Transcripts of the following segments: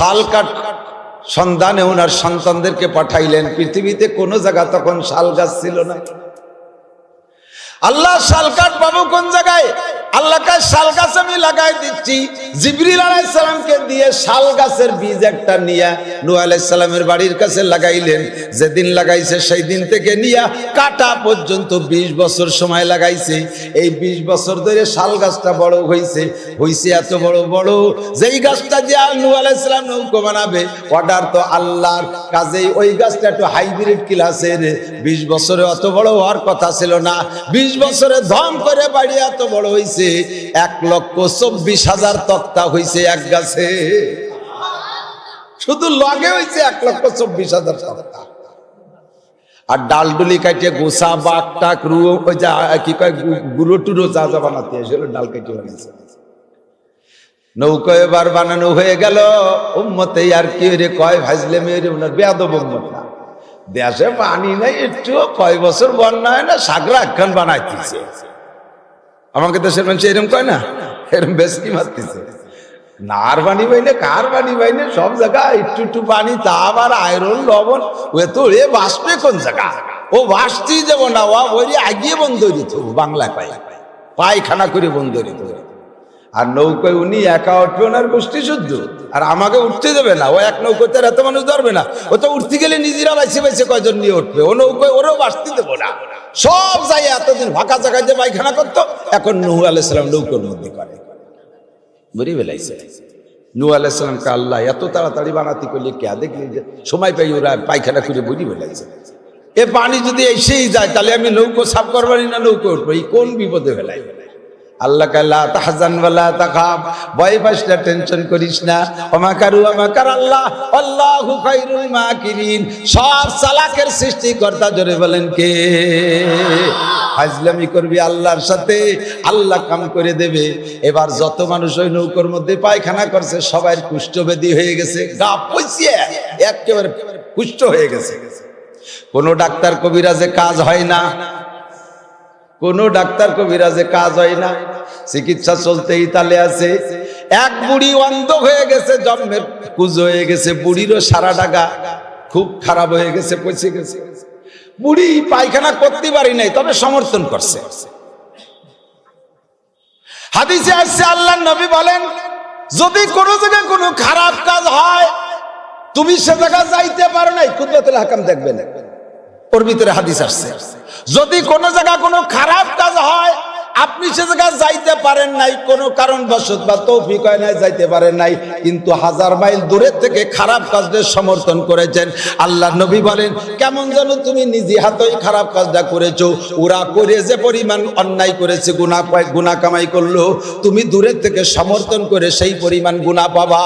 শাল কাঠ সন্ধানে ওনার সন্তানদেরকে পাঠাইলেন। পৃথিবীতে কোনো জায়গা তখন শাল গাছ ছিল না। আল্লাহ শাল কাঠ পাবো কোন জায়গায়? আল্লাহ কাছে শাল গাছ আমি লাগাই দিচ্ছি। জিবরিল আলাইহিস সালামকে দিয়ে শাল গাছের বীজ একটা নিয়ে নূহ আলাইহিস সালামের বাড়ির কাছে লাগাইলেন। যেদিন লাগাইছে সেই দিন থেকে নিয়ে কাটা পর্যন্ত 20 বছর সময় লাগাইছে। এই 20 বছর ধরে শাল গাছটা বড় হইছে এত বড় বড়, যেই গাছটা দিয়ে নূহ আলাইহিস সালাম নৌকো বানাবে অর্ডার তো আল্লাহর। কাজেই ওই গাছটা একটু হাইব্রিড ক্লাসের। 20 বছরে অত বড় হওয়ার কথা ছিল না, 20 বছরে ধম করে বাড়ি এত বড় হইছে। 1,24,000 তক্তা হইছে এক গাছে। শুধু লগে হইছে 1,24,000 তক্তা। আর ডালডুলি কাটিয়ে গোসা বাক টাক রু ওই যা কি কয় গুঁড়ো টুরো যা যা বানাতে আসলে ডাল কাটিয়ে বানিয়েছে। নৌকা এবার বানানো হয়ে গেল। উম্মতে আর কি রে কয় ভাজলে মেয়ে ওনার বেয়াদব উম্মত না। দেশে পানি নাই, একটু কয় বছর বন্যা হয় না, সাগরা একখান বানাইতেছে। আমাকে দেশের মানুষ এরকম কয় না, এরকম বেশ কি মারতেছে না। আর পানি পাইনে কার পানি পাইনে সব জায়গায় একটু একটু পানি, তা আবার আয়রন লবণ। ও তো এ বাসবে কোন জায়গা? ও বাসতেই যাবো না, ও ওই আগিয়ে বন্ধ দিত বাংলায় পায়খানা করে বন্ধ দিত। আর নৌকায় উনি একা উঠবে, ওনার গোষ্ঠী শুদ্ধ, আর আমাকে উঠতে দেবে না। ও এক নৌকোতে এত মানুষ ধরবে না। ও তো উঠতে গেলে নিজেরা বাইসে বাইসে কয়জন নিয়ে উঠবে। ও নৌকায় ওরও বাসতে দেবো না। সব যাই এতদিন ফাঁকা জায়গায় যে পায়খানা করতো, এখন নূহ আলাইহিস সালাম নৌকোর মধ্যে করে বুঝি বেলাইছে। নূহ আলাইহিস সালামকে আল্লাহ এত তাড়াতাড়ি বানাতে করলে কে দেখলি যে সময় পাই ওরা পায়খানা করে বুঝি বেলাইছে। এ পানি যদি এসেই যায় তাহলে আমি নৌকো সাফ করবানি না নৌকো উঠবো? এই কোন বিপদে ফেলাই? আল্লাহ কাল্লা তাহজান ওয়ালা তাখাফ, ভয় পাস না, টেনশন করিস না। ওমা কারু ওমা কার আল্লাহ, আল্লাহু খায়রুল মাকিরিন। সব চালাকের সৃষ্টিকর্তা, জোরে বলেন কে? ফাজলামি করবি আল্লাহর সাথে, আল্লাহ কাম করে দেবে। এবার যত মানুষ ওই নৌকোর মধ্যে পায়খানা করছে সবাই কুষ্ঠবেদী হয়ে গেছে, গা পচিয়ে একেবারে কুষ্ঠ হয়ে গেছে। কোন ডাক্তার কবিরাজে কাজ হয় না, কোন ডাক্তার কবিরাজে কাজ হয় না। চিকিৎসা চলতেই তালে আছে। এক বুড়ি অন্ধ হয়ে গেছে, জন্মের কুজ হয়ে গেছে। বুড়িরও সারা ডাগা খুব খারাপ হয়ে গেছে, পচে গেছে। বুড়ি পায়খানা করতে পারি নাই, তবে সমর্থন করছে। হাদিসে আসছে আল্লাহর নবী বলেন, যদি কোনো জায়গায় কোনো খারাপ কাজ হয়, তুমি সে জায়গা যাইতে পারো নাই, কুদরতুল হাকাম দেখবে না। ওর ভিতরে হাদিস আসছে, যদি কোনো জায়গা কোনো খারাপ কাজ হয়, আপনি সে জায়গা যাইতে পারেন নাই, কোনো কারণবশত বা তৌফিক হয় নাই, যাইতে পারেন নাই, কিন্তু 1000 মাইল দূরের থেকে খারাপ কাজদের সমর্থন করেছেন। আল্লাহ নবী বলেন, কেমন যেন তুমি নিজে হাতেই খারাপ কাজটা করেছো। ওরা করে যে পরিমাণ অন্যায় করেছে, গুনাহ কামাই করলো, তুমি দূরের থেকে সমর্থন করে সেই পরিমাণ গুনাহ পাবা।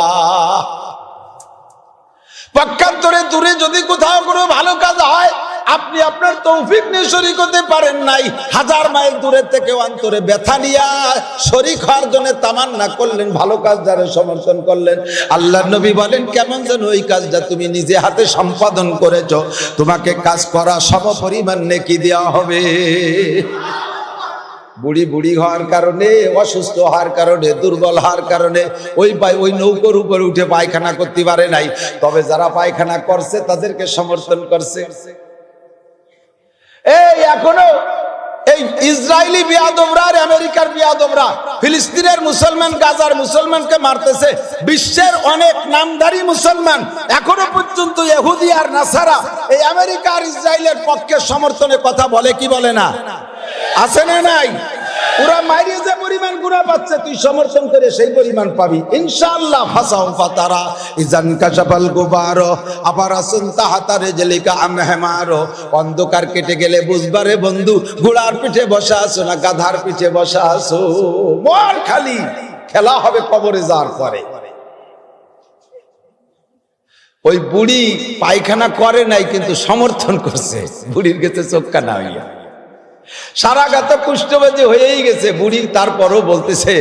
পক্ষান্তরে দূরে যদি কোথাও কোনো ভালো কাজ হয়, আপনি আপনার তৌফিক নিয়ে শরীক হতে পারেন নাই, 1000 মাইল দূরের থেকে অন্তরে ব্যথা নিয়ে শরীক হওয়ার জন্য তামান্না করলেন, ভালো কাজ যারা সমর্থন করলেন। আল্লাহর নবী বলেন, কেমন যেন ওই কাজটা তুমি নিজে হাতে সম্পাদন করেছো, তোমাকে কাজ করা সম পরিমাণ নেকি দেওয়া হবে। বুড়ি বুড়ি হওয়ার কারণে, অসুস্থ হওয়ার কারণে, দুর্বল হওয়ার কারণে ওই নৌকোর উপরে উঠে পায়খানা করতে পারে নাই, তবে যারা পায়খানা করছে তাদেরকে সমর্থন করছে। এই এখনো এই ইসরায়েলি বিয়াদবরা আর আমেরিকার বিয়াদবরা ফিলিস্তিনের মুসলমান, গাজার মুসলমানকে মারতেছে। বিশ্বের অনেক নামধারী মুসলমান এখনো পর্যন্ত ইহুদি আর নাসারা এই আমেরিকা আর ইসরায়েলের পক্ষে সমর্থনে কথা বলে কি বলে না? আছে না নাই? ওরা মাইরে যে পরিমাণ গুনাহ পাচ্ছে, তুই সমর্থন করে সেই পরিমাণ পাবি ইনশাআল্লাহ। ফাসাও ফাতারা ইজান কাশাফাল গুবারো আপারাসুন তাহাতা রিজলিকা আমহামারো। অন্ধকার কেটে গেলে বুঝবারে বন্ধু, ঘোড়ার পিঠে বসা আছো না গাধার পিঠে বসা আছো। মন খালি খেলা হবে কবরে যাওয়ার পরে। ওই বুড়ি পায়খানা করে নাই, কিন্তু সমর্থন করছে। বুড়ির কাছে চোখকা না হইয়া সারা গাত কুষ্ঠবাদী হয়েই গেছে বুড়ির। তারপরও বলতেছে,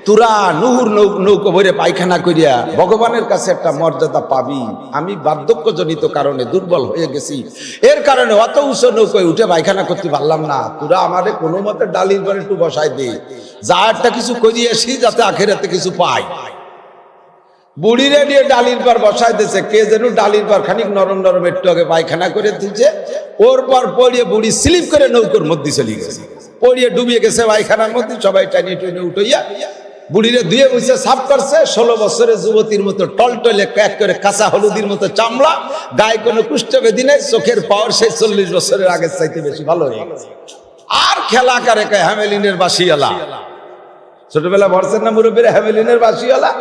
তোরা নূর নৌকো ভরে পায়খানা করিয়া ভগবানের কাছে একটা মর্যাদা পাবি। আমি বার্ধক্যজনিত কারণে দুর্বল হয়ে গেছি, এর কারণে অত উঁচু নৌকোয় উঠে পায়খানা করতে পারলাম না। তোরা আমারে কোনো মতে ডালির পরে একটু বসাই দে, যা একটা কিছু করিয়েছি যাতে আখেরাতে কিছু পাই। বুড়িরে নিয়ে ডালির পর বসাই দিয়েছে, কে যেন ডালির পর খানিক নরম নরম একটু আগে পায়খানা করে দিচ্ছে, ওর পর পড়িয়ে বুড়ি স্লিপ করে নৌকোর মধ্যে চলে গেছে, পড়িয়ে ডুবিয়ে গেছে পায়খানার মধ্যে। সবাই টানিয়ে টুনে উঠাইয়া বুড়িরে ধুয়ে বুঝে সাফ করছে। 16 বছরের যুবতীর মতো টলটলে এক করে কাঁচা হলুদের মতো চামড়া, গায়ে কোনো কুষ্ঠবেদী নেই, চোখের পাওয়ার সেই 40 বছরের আগের চাইতে বেশি ভালো হয়ে গেছে। আর খেলা করে হ্যামেলিনের বাসিওয়ালা, ছোটবেলা ভরছেন না মুরব্বীরা হ্যামেলিনের বাসিওয়ালা?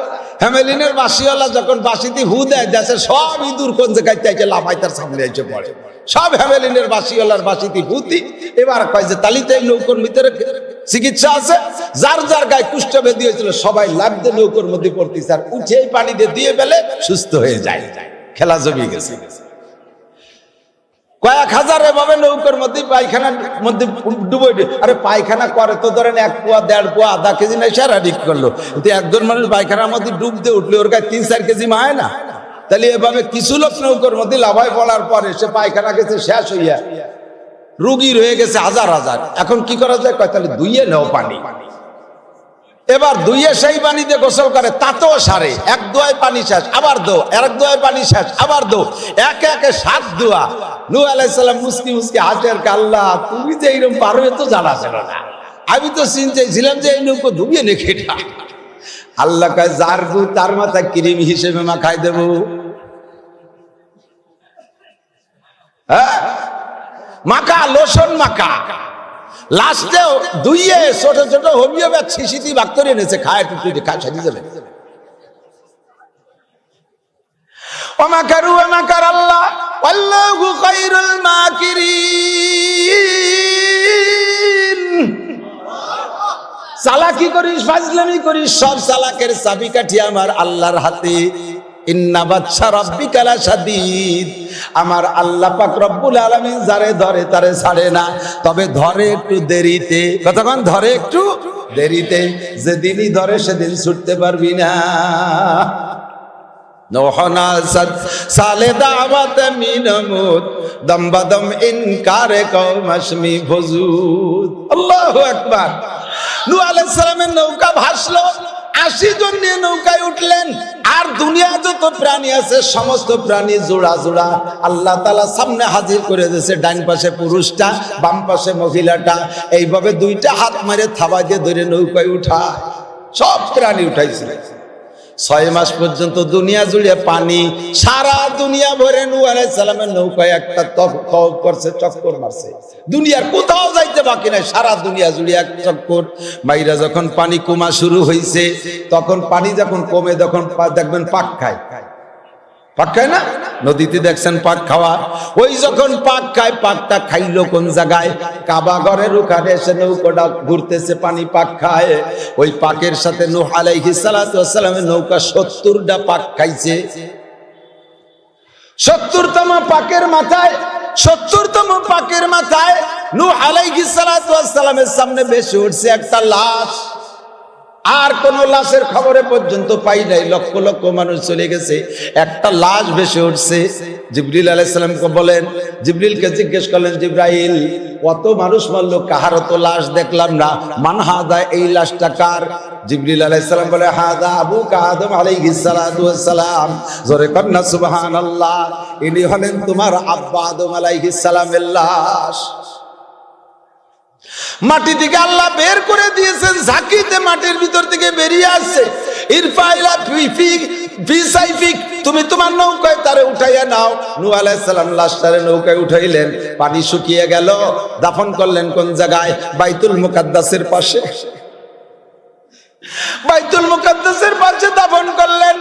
হ্যামেলিনের বাসিওয়ালা যখন বাসিতে হু দেয়, দেশের সব ইঁদুর কোন জায়গায় চাইছে লাফাই তার সামনে এসে পড়ে। সব হ্যামেলিনের বাসিওয়ালার বাসিতে ভূতি। এবার কয় যে তালিতে নৌকোর ভিতরে চিকিৎসা আছে, যার যার গায়ে কুষ্ঠবেদী হয়েছিল সবাই লাফ দিয়ে নৌকোর মধ্যে পড়তেছে, আর উঠেই পানি দিয়ে ফেলে সুস্থ হয়ে যায়। খেলা জমিয়ে গেছে। কয়েক হাজার এভাবে নৌকার মধ্যে পায়খানার মধ্যে ডুবে। আরে পায়খানা করে তো ধরেন 1 পোয়া 1.5 পোয়া আধা কেজি নাই, সারা ঠিক করলো, কিন্তু একজন মানুষ পায়খানার মধ্যে ডুব দিয়ে উঠলে ওর গায়ে 3-4 কেজি মায় না? তাহলে এভাবে কিছু লোক নৌকার মধ্যে লাফায় পড়ার পরে সে পায়খানা গেছে শেষ হইয়া, রুগী রয়ে গেছে হাজার হাজার। এখন কি করা যায়? কয় তাহলে ধুইয়ে নাও পানি। এবার ধুইয়ে সেই পানি দিয়ে গোসল করে, তাতেও সারে। 1 দোয়ায় পানি শেষ, আবার দো, 1 দোয়ায় পানি শেষ, আবার দো, একে একে 7 দোয়া। নূহ আলাইহিস সালাম মুসকি মুসকি হাসেন, আল্লাহ তুমি যে এইরকম পারবে তো জানা ছিল না, আমি তো চিন্তাইছিলাম যে এই নৌকো ধুবিয়ে নে খেটা। আল্লাহ কয় যার গু তার মাথায় ক্রিম হিসেবে মাখাই দেব। হ্যাঁ, মাখা, লোশন মাখা। লাস্টেও ধুইয়ে ছোট ছোট হোমিওপ্যাথ শিশিটি ভাগ করে এনেছে, খায় টুটি খায় সাজিয়ে যাবে। ওমাকারু ওমাকার আল্লাহ আল্লাহু খায়রুল মাকিরিন। চালাকি করিস, ফাজলামি করিস, সব চালাকের চাবিকাঠি আমার আল্লাহর হাতে। ইন্না বাদশা রাব্বিকা লাশাদীদ। আমার আল্লাহ পাক রব্বুল আলামিন যারে ধরে তারে ছাড়ে না, তবে ধরে একটু দেরিতে। কতক্ষণ ধরে? একটু দেরিতে। যেদিনই ধরে সেদিন ছুটতে পারবি না। নোহনা সালে দাওয়াত মিনমুদ দমবাদম ইনকারে কওমাশমি ফজুদ। আল্লাহু আকবার। নূহ আলাইহিস সালামের নৌকা ভাসলো, 80 জন নিয়ে নৌকায় উঠলেন। আর দুনিয়া যত প্রাণী আছে সমস্ত প্রাণী জোড়া জোড়া আল্লাহ তাআলা সামনে হাজির করে দিয়েছে। ডান পাশে পুরুষটা, বাম পাশে মহিলাটা। এইভাবে 2টা হাত মারে থাবা দিয়ে ধরে নৌকায় উঠায়। সব প্রাণী উঠাইছে। 6 মাস পর্যন্ত দুনিয়া জুড়ে পানি, সারা দুনিয়া ভরে নূহ আলাইহিস সালামের নৌকায় একটা তওয়াফ করছে, চক্কর মারছে। দুনিয়ার কোথাও যাইতে বাকি নাই, সারা দুনিয়া জুড়ে এক চক্কর মাইরা। যখন পানি কমা শুরু হয়েছে, তখন পানি যখন কমে, তখন দেখবেন পাক খায়। পাক খায় না? নদীতে দেখছেন পাক খাওয়া। ওই যখন পাক খায়, পাকটা খাইলো কোন জায়গায়? কাবা ঘরের ওখানে এসে নৌকাটা ঘুরতেছে, পানি পাক খায়। ওই পাকের সাথে নূহ আলাইহিস সালাতু ওয়াস সালামের নৌকা 70টা পাক খাইছে। 70তম পাকের মাথায়, 70তম পাকের মাথায় নূহ আলাইহিস সালাতু ওয়াস সালামের সামনে ভেসে উঠছে একটা লাশ। আর কোন লাশের খবরে পর্যন্ত পাই নাই। লক্ষ লক্ষ মানুষ চলে গেছে, একটা লাশ ভেসে উঠছে। জিবরিল আলাইহিস সালামকে বলেন, জিবরিলকে জিজ্ঞেস করলেন, জিবরাইল কত মানুষ মারলো, কাহারও তো লাশ দেখলাম না, মান হাদা, এই লাশটা কার? জিবরিল আলাইহিস সালাম বলে, হাদা আবুকা আদম আলাইহিস সালাতু ওয়াস সালাম। জোরে কন্না সুবহানাল্লাহ। ইনি হলেন তোমার আব্বা আদম আলাইহিস সালামের লাশ। মাটি থেকে আল্লাহ বের করে দিয়েছেন, ঝাঁকিতে মাটির ভিতর থেকে বেরিয়ে আসছে। ইরফাইলা ফি সাইফিক, তুমি তোমার নৌকায় তারে উঠাইয়া নাও। নূহ আলাইহিস সালাম লাশটারে নৌকায় উঠাইলেন। পানি শুকিয়ে গেল। দাফন করলেন কোন জায়গায়? বাইতুল মুকাদ্দাসের পাশে। বাইতুল মুকাদ্দাসের পাশে দাফন করলেন।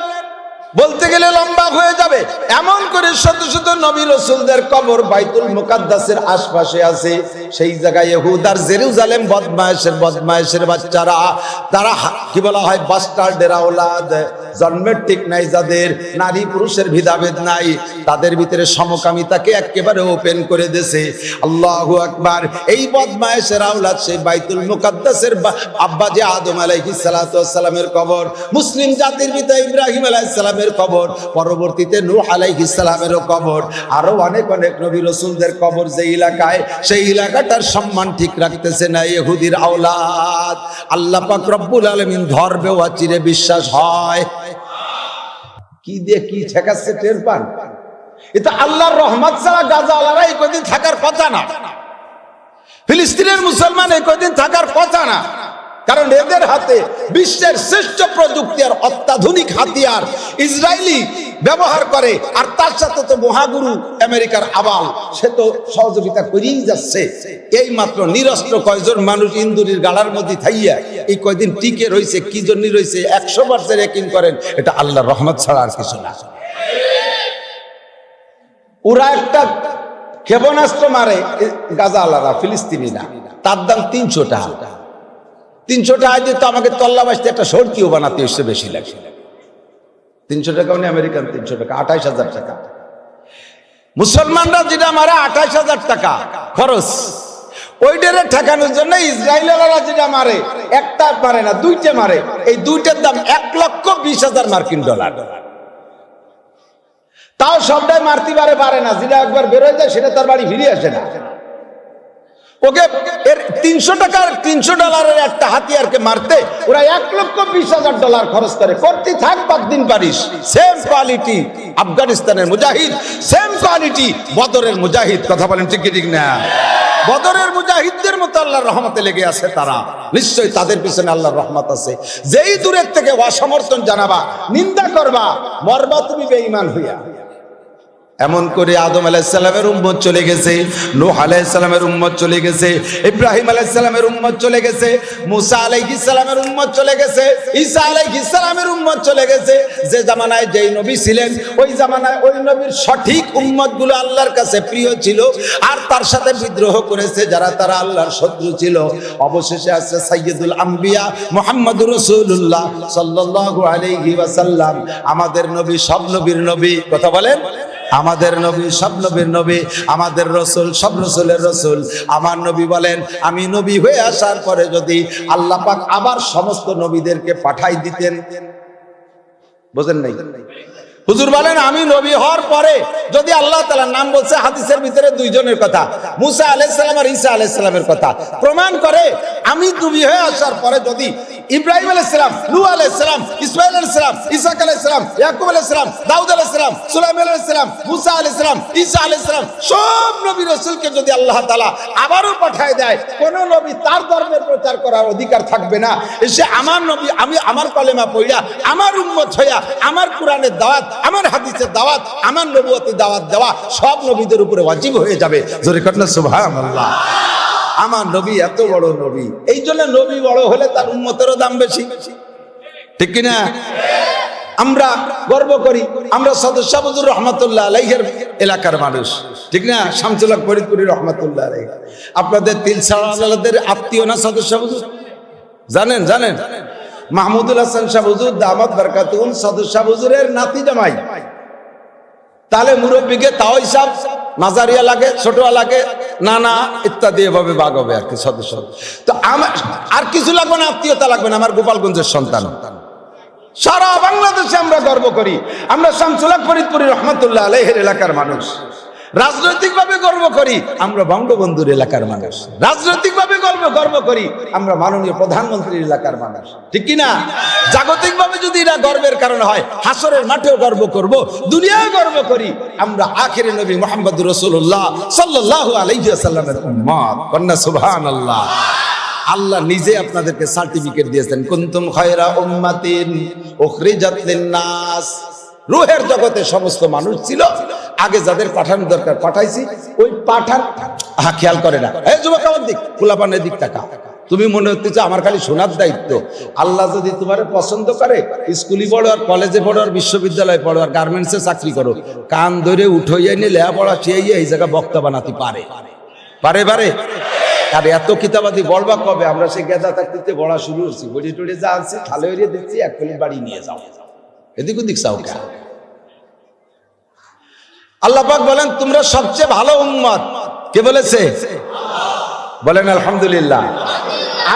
বলতে গেলে লম্বা হয়ে যাবে, এমন করে শত শত নবী রাসূলদের কবর বাইতুল মুকাদ্দাসের আশপাশে আছে। সেই জায়গায় ইহুদার জেরুজালেম বদমায়েশের বাচ্চারা, তারা কি বলা হয়, বাস্টার্ডের আওলাদ, জন্মের ঠিক নাই যাদের, নারী পুরুষের ভেদাভেদ নাই, তাদের ভিতরে সমকামিতাকে একেবারে ওপেন করে দিয়েছে। আল্লাহু আকবার। এই বদমায়েশের আওলাদ সেই বাইতুল মুকাদ্দাসের আব্বা যে আদম আলাইহিস সালাতু ওয়াস সালামের কবর, মুসলিম জাতির পিতা ইব্রাহিম আলাইহিস সালামের কবর, পরবর্তীতে নূহ আলাইহিস সালামেরও কবর, আরো অনেক অনেক নবী রাসূলদের কবর যে এলাকায়, সেই এলাকাটার সম্মান ঠিক রাখতেছে না ইহুদির আওলাদ। আল্লাহ পাক রব্বুল আলামিন ধরবে, চিরে বিশ্বাস হয়। কি দিয়ে কি ঠেকাচ্ছে টের পান? এটা আল্লাহর রহমত ছাড়া গাজাওয়ালারা এই কদিন থাকার কথা না, ফিলিস্তিনের মুসলমান এই কদিন থাকার কথা না। কারণ এদের হাতে বিশ্বের শ্রেষ্ঠ প্রযুক্তি আর অত্যাধুনিক হাতিয়ার ইসরায়েলি ব্যবহার করে, আর তার সাথে তো মহাগুরু আমেরিকার আবাল, সে তো সহযোগিতা করেই যাচ্ছে। এই মাত্র নিরস্ত্র কয়জন মানুষ ইন্দুরির গাড়ার মধ্যে থাইয়া এই কয়দিন টিকে রয়েছে, কি জন্য রয়েছে 100% রেকিং করেন, এটা আল্লাহর রহমত ছাড়া আর কিছু না। ওরা একটা ক্ষেপণাস্ত্র মারে গাজাওয়ালারা, ফিলিস্তিনিরা, তার দাম 300 টাকা। 300 টাকা দিয়ে তো আমাকে তল্লা বাসতে একটা সড়কিও বানাতে এসে বেশি লাগে। 300 টাকা মানে আমেরিকান 300 টাকা, 28,000 টাকা। মুসলমানরা যেটা মারে 28,000 টাকা খরচ, ওইটারে ঠেকানোর জন্য ইসরায়েলিরা যেটা মারে একটা মারে না, দুইটা মারে। এই দুইটার দাম 1,20,000 মার্কিন ডলার। তাও সবটাই মারতে পারে না, যেটা একবার বেরোয় যায় সেটা তার বাড়ি ফিরে আসে না। ওকে এর 300 টাকার 300 ডলারের একটা হাতিয়ারকে মারতে ওরা 1,20,000 ডলার খরচ করে। করতে থাক, 5 দিন পারিস। সেম কোয়ালিটি আফগানিস্তানের মুজাহিদ, সেম কোয়ালিটি বদরের মুজাহিদ। কথা বলেন ঠিক ঠিক না? বদরের মুজাহিদদের মতো আল্লাহর রহমতে লেগে আছে তারা, নিশ্চয়ই তাদের পিছনে আল্লাহর রহমত আছে। যেই দূরের থেকে অসমর্থন জানাবা, নিন্দা করবা, মরবা তুমি বেঈমান হইয়া। এমন করে আদম আলাইহিস সালামের উম্মত চলে গেছে, নূহ আলাইহিস সালামের উম্মত চলে গেছে, ইব্রাহিম আলাইহিস সালামের উম্মত চলে গেছে, মুসা আলাইহিস সালামের উম্মত চলে গেছে, ঈসা আলাইহিস সালামের উম্মত চলে গেছে। যে জামানায় যেই নবী ছিলেন, ওই জামানায় ওই নবীর সঠিক উম্মতগুলো আল্লাহর কাছে প্রিয় ছিল, আর তার সাথে বিদ্রোহ করেছে যারা, তারা আল্লাহর শত্রু ছিল। অবশেষে আছে সাইয়্যিদুল আম্বিয়া মুহাম্মদুর রাসূলুল্লাহ সাল্লাল্লাহু আলাইহি ওয়াসাল্লাম, আমাদের নবী, সব নবীর নবী। কথা বলেন, আমাদের নবী সব নবীর নবী, আমাদের রসুল সব রসুলের রসুল। আমার নবী বলেন, আমি নবী হয়ে আসার পরে যদি আল্লাহ পাক আবার সমস্ত নবীদেরকে পাঠাই দিতেন, বুঝেন নাই? হুজুর বলেন, আমি নবী হওয়ার পরে যদি আল্লাহ তাআলা, নাম বলছে হাদিসের ভিতরে দুইজনের কথা, মুসা আলাইহিস সালাম আর ঈসা আলাইহিস সালামের কথা, প্রমাণ করে আমি নবী হয়ে আসার পরে যদি ইব্রাহিম আলাইহিস সালাম, নূহ আলাইহিস সালাম, ইসমাঈল আলাইহিস সালাম, ইসহাক আলাইহিস সালাম, ইয়াকুব আলাইহিস সালাম, দাউদ আলাইহিস সালাম, সুলাইমান আলাইহিস সালাম, মুসা আলাইহিস সালাম, ঈসা আলাইহিস সালাম, সব নবী রাসূলকে যদি আল্লাহ তাআলা আবারও পাঠায় দেয়, কোন নবী তার ধর্মের প্রচার করার অধিকার থাকবে না। এসে আমার নবী, আমি আমার কলেমা পড়া, আমার উম্মত হইয়া, আমার কোরআনের দাওয়াত, আমার হাদিসের দাওয়াত, আমার নবুয়তের দাওয়াত দেওয়া সব নবীদের উপরে ওয়াজিব হয়ে যাবে। জোরে কন্যা সুবহানাল্লাহ। আমার নবী এত বড় নবী, এই জন্য নবী বড় হলে তার উম্মতেরও দাম বেশি, ঠিক কিনা? আমরা গর্ব করি, আমরা সদস্য হুজুর রহমাতুল্লাহ আলাইহির এলাকার মানুষ, ঠিক না? শামসুল হক ফরিদপুরি রহমাতুল্লাহ আলাইহি আপনাদের তিলছাড়াদের আত্মীয় না সদস্য হুজুর? জানেন? জানেন মাহমুদুল হাসান শাহ হুজুর দামাত বরকাতুন সদস্য হুজুরের নাতি জামাই। তাহলে মুরব্বীকে তাও হিসাব মাজারিয়া লাগে, ছোটয়া লাগে, নানা ইত্যাদি এভাবে ভাগ হবে আর কি সদস্য। তো আমার আর কিছু লাগবে না, আত্মীয়তা লাগবে না, আমার গোপালগঞ্জের সন্তান। সারা বাংলাদেশে আমরা গর্ব করি, আমরা শামসুল হক ফরিদপুরি রহমাতুল্লাহ আলাইহির এলাকার মানুষ। রাজনৈতিক ভাবে গর্ব করি, আমরা বঙ্গবন্ধুর এলাকার মানুষ। রাজনৈতিক ভাবে গর্ব করি, আমরা মাননীয় প্রধানমন্ত্রীর এলাকার মানুষ, ঠিক কিনা? জাগতিক ভাবে যদি এটা গর্বের কারণ হয়, হাসরের মাঠেও গর্ব করব, দুনিয়ায় গর্ব করি, আমরা আখিরে নবী মুহাম্মদুর রাসূলুল্লাহ সাল্লাল্লাহু আলাইহি ওয়াসাল্লামের উম্মত। কন্যা সুবহানাল্লাহ। আল্লাহ নিজে আপনাদেরকে সার্টিফিকেট দিয়েছেন, কুনতুম খায়রা উম্মাতিন উখরিজাত লিন-নাস। রূহের জগতে সমস্ত মানুষ ছিল, আগে যাদের পাঠানোর দরকার পাঠাইছি, ওই পাঠান খেয়াল করে না। এই যুবক আমার দিক, ফুলাপানের দিক টাকা, তুমি মনে হচ্ছে আমার খালি শোনার দায়িত্ব। আল্লাহ যদি তোমার পছন্দ করে, স্কুলে পড়ো আর কলেজে পড়ো আর বিশ্ববিদ্যালয়ে পড়ো আর গার্মেন্টসে চাকরি করো, কান ধরে উঠোইয়া নিয়ে লেখাপড়া শিখাইয়া এই জায়গা বক্তা বানাতে পারে। আর এত কিতাবাদি বলবা কবে? আমরা সে গেদা থাকতে বলা শুরু করছি, বড়ি টড়ি যা আনছি খালে হইয়ে দিচ্ছি, এক প্লেট বাড়ি নিয়ে যাও, এদিক ওদিক চাও কে? আল্লাহ পাক বলেন, তোমরা সবচেয়ে ভালো উম্মত। কে বলেছে? বলেন আলহামদুলিল্লাহ।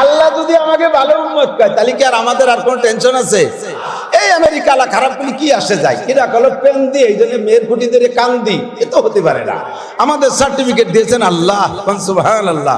আল্লাহ যদি আমাকে ভালো উম্মত কয়, তাহলে কি আর আমাদের আর কোনো টেনশন আছে? এই আমেরিকা লা খারাপ করলে কি আসে যায়, এরা কল পেন দিয়ে এই জন্য মেয়ের খুঁটি ধরে কান দিই, এ তো হতে পারে না। আমাদের সার্টিফিকেট দিয়েছেন আল্লাহ, সুবহানাল্লাহ।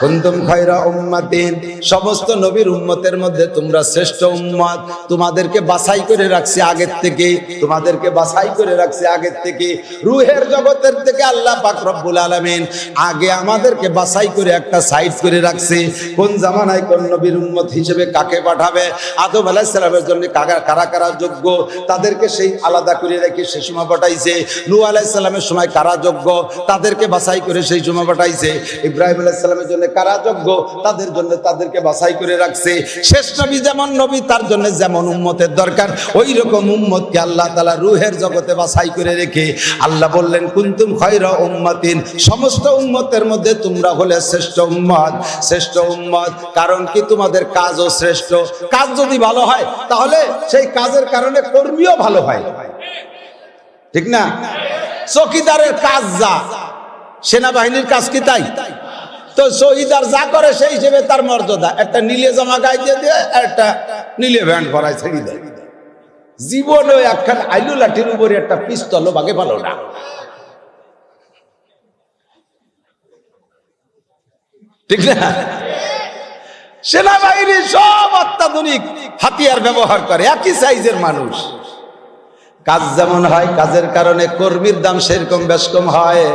কুনতুম খায়রা উম্মাতিন, সমস্ত নবীর উম্মতের মধ্যে তোমরা শ্রেষ্ঠ উম্মত। তোমাদেরকে বাছাই করে রাখছি আগের থেকে, তোমাদেরকে বাছাই করে রাখছি আগের থেকে। রূহের জগতের থেকে আল্লাহ পাক রব্বুল আলামিন আগে আমাদেরকে বাছাই করে একটা সাইড করে রাখছে, কোন জামানায় কোন নবীর উম্মত হিসেবে কাকে পাঠাবে। আদম আলাইহিস সালামের জন্য কারা কারা যোগ্য, তাদেরকে সেই আলাদা করে রেখে সে সময় পাঠাইছে। নূহ আলাইহিস সালামের সময় কারা যোগ্য, তাদেরকে বাছাই করে সেই সময় পাঠাইছে। ইব্রাহিম আলাইহিস সালামের জন্য কারা যোগ্য, তাদের জন্য তাদেরকে বাছাই করে রাখছে। শেষ নবী যেমন নবী, তার জন্য যেমন উম্মতের দরকার, ওই রকম উম্মতকে আল্লাহ তাআলা রূহের জগতে বাছাই করে রেখে আল্লাহ বললেন কুনতুম খায়রা উম্মাতিন, সমস্ত উম্মতের মধ্যে তোমরা হলে শ্রেষ্ঠ উম্মত। শ্রেষ্ঠ উম্মত কারণ কি তোমাদের কাজও শ্রেষ্ঠ। কাজ যদি ভালো হয় তাহলে সেই কাজের কারণে কর্মীও ভালো হয়, ঠিক না? চৌকিদারের কাজ যা, সেনাবাহিনীর কাজ কি তাই? তো শহীদার যা করে সেই হিসেবে তার মর্যাদা। একটা নীলে জামা গাইতে দিয়ে একটা নীলে প্যান্ট পরায় ছেড়ে দেয়। জীবনে একখান আইলু লাঠির উপরে একটা পিস্তল বাগে পালো না। ঠিক না? সেনাবাহিনী সব অত্যাধুনিক হাতিয়ার ব্যবহার করে, একই সাইজের মানুষ। কাজ যেমন হয়, কাজের কারণে কর্মীর দাম সেরকম বেশ কম হয়।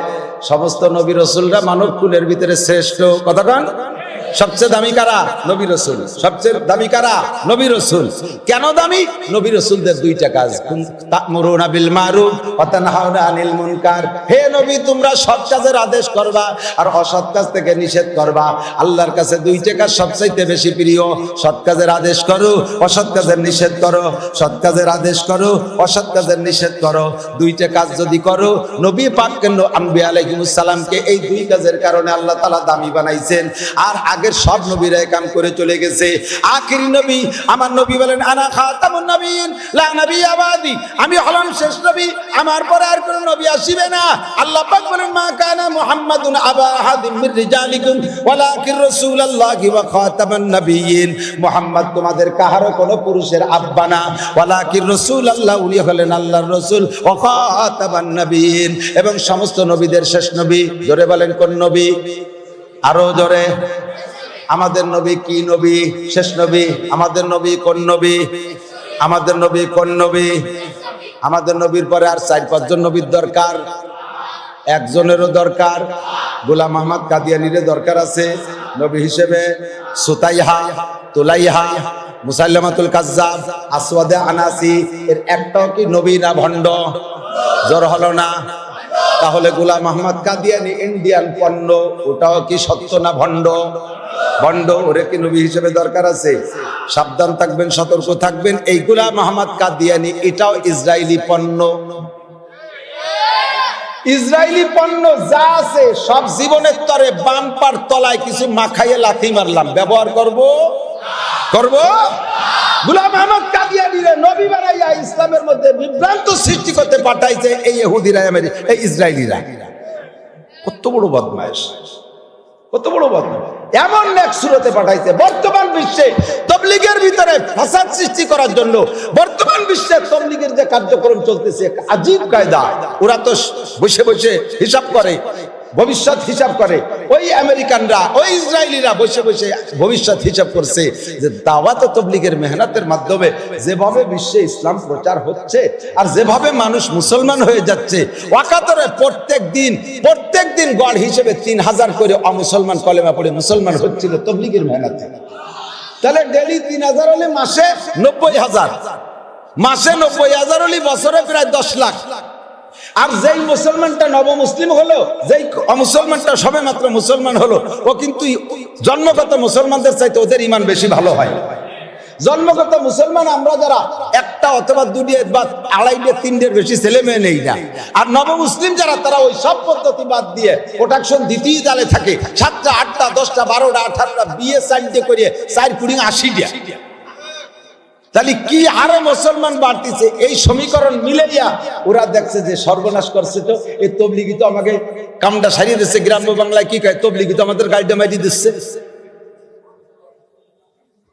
সমস্ত নবী রাসূলরা মানব কুলের ভিতরে শ্রেষ্ঠ। কতক্ষণ? সবচেয়ে দামি কারা? নবী রাসূল। সবচেয়ে দামি কারা? নবী রাসূল। কেন দামি? নবী রাসূলদের দুইটা কাজ, তা'মুরুনা বিল মারুফ ওয়া তানহাউনা আনিল মুনকার। হে নবী, তোমরা সৎ কাজের আদেশ করবা আর অসৎ কাজ থেকে নিষেধ করবা। আল্লাহর কাছে দুইটা কাজ সবচাইতে বেশি প্রিয়। সৎ কাজের আদেশ করো, অসৎ কাজের নিষেধ করো। সৎ কাজের আদেশ করো, অসৎ কাজের নিষেধ করো। দুইটা কাজ যদি করো, নবী পাক কেন আম্বিয়া আলাইহিমুস সালামকে এই দুই কাজের কারণে আল্লাহ তাআলা দামি বানাইছেন। আর আগের সব নবীরা কাম করে চলে গেছে। আখিরি নবী আমার নবী বলেন আনা খাতামুন নবিয়্যিন লা নাবিয়্যা বাদি, আমি হলাম শেষ নবী, আমার পরে আর কোন নবী আসবে না। আল্লাহ পাক বলেন মা কানা মুহাম্মাদুন আবা আহাদিম মির রিজালিকুম ওয়ালাকিন রাসূলুল্লাহি ওয়া খাতামান নবিয়্যিন। মুহাম্মদ তোমাদের কাহারও কোন পুরুষের আব্বা না, ওয়ালাকিন রাসূলুল্লাহ, উনি হলেন আল্লাহর রাসূল, ওয়া খাতামান নবিয়্যিন, এবং সমস্ত নবীদের শেষ নবী। জোরে বলেন কোন নবী? আরো জোরে। আমাদের নবী কি নবী? শেষ নবী। আমাদের নবী কোন নবী? আমাদের নবী কোন নবী? আমাদের নবীর পরে আর 4-5 জন নবীর দরকার, একজনেরও দরকার। গোলাম আহমদ কাদিয়ানীর দরকার আছে নবী হিসেবে। সুতাইহা, তুলাইহা, মুসাইলামাতুল কাজ্জাব, আসওয়াদে আনাসি, এর একটাও কি নবী না ভণ্ড? জোর হলো না? তাহলে গোলাম আহমদ কাদিয়ানী ইন্ডিয়ান পণ্য, ওটাও কি সত্য না ভণ্ড? ভণ্ড। ওরে কি নবী হিসেবে দরকার আছে? সাবধান থাকবেন, সতর্ক থাকবেন। এই গোলাম আহমদ কাদিয়ানী এটাও ইসরায়েলি পণ্য। ইসরায়েলি পণ্য যা আছে সব জীবনের তরে বাম্পার তলায় কিছু মাখাইয়ে লাথি মারলাম, ব্যবহার করব গোলাম আহমদ কাদিয়ানীরে নবী বানাইয়া ইসলামের মধ্যে বিভ্রান্ত সৃষ্টি করতে পাঠাইছে এই ইহুদিরা, এই ইসরায়েলিরা। কত বড় বদমাইশ, কত বড় বদমাইশ! এমন এক সুরতে পাঠাইছে বর্তমান বিশ্বে তাবলীগের ভিতরে ফাসাদ সৃষ্টি করার জন্য। বর্তমান বিশ্বে তাবলীগের যে কার্যক্রম চলতেছে, আজীব কায়দা। ওরা তো বসে বসে হিসাব করে, ভবিষ্যৎ হিসাব করে। ওই আমেরিকানরা, ওই ইসরায়েলিরা বসে বসে ভবিষ্যৎ হিসাব করছে যে দাওয়াত ও তাবলীগের মেহনতের মাধ্যমে যেভাবে বিশ্বে ইসলাম প্রচার হচ্ছে আর যেভাবে মানুষ মুসলমান হয়ে যাচ্ছে, ওয়াকাতরে প্রত্যেক দিন গড় হিসেবে 3000 করে অমুসলমান কলেমা পড়ে মুসলমান হচ্ছিল তাবলীগের মেহনতে। তাহলে ডেলি 3000 হলে মাসে 90,000, মাসে 90,000 হলে বছরে প্রায় 10 লাখ। আর যেই মুসলমানটা নব মুসলিম হলো, যেই অমুসলমানটা সবে মাত্র মুসলমান হলো, ও কিন্তু জন্মগত মুসলমানদের চাইতে ওদের ইমান বেশি ভালো হয়। জন্মগত মুসলমান আমরা যারা একটা অথবা 2 বা 2.5 3 বেশি ছেলে মেয়ে নেই না। আর নব মুসলিম যারা, তারা ওই সব পদ্ধতি বাদ দিয়ে প্রোটেকশন দিতেই তালে থাকে। 7টা 8টা 10টা 12টা 18টা বিয়ে 4 করে 4 কুড়ি 80টা। তাহলে কি আরো মুসলমান বাড়তিছে? এই সমীকরণ মিলাইয়া ওরা দেখছে যে সর্বনাশ করছে। তো এই তাবলীগী তো আমাকে কামটা সারিয়ে দিচ্ছে। গ্রাম্য বাংলায় কি কয়? তাবলীগী তো আমাদের গাড়িটা মারি দিচ্ছে।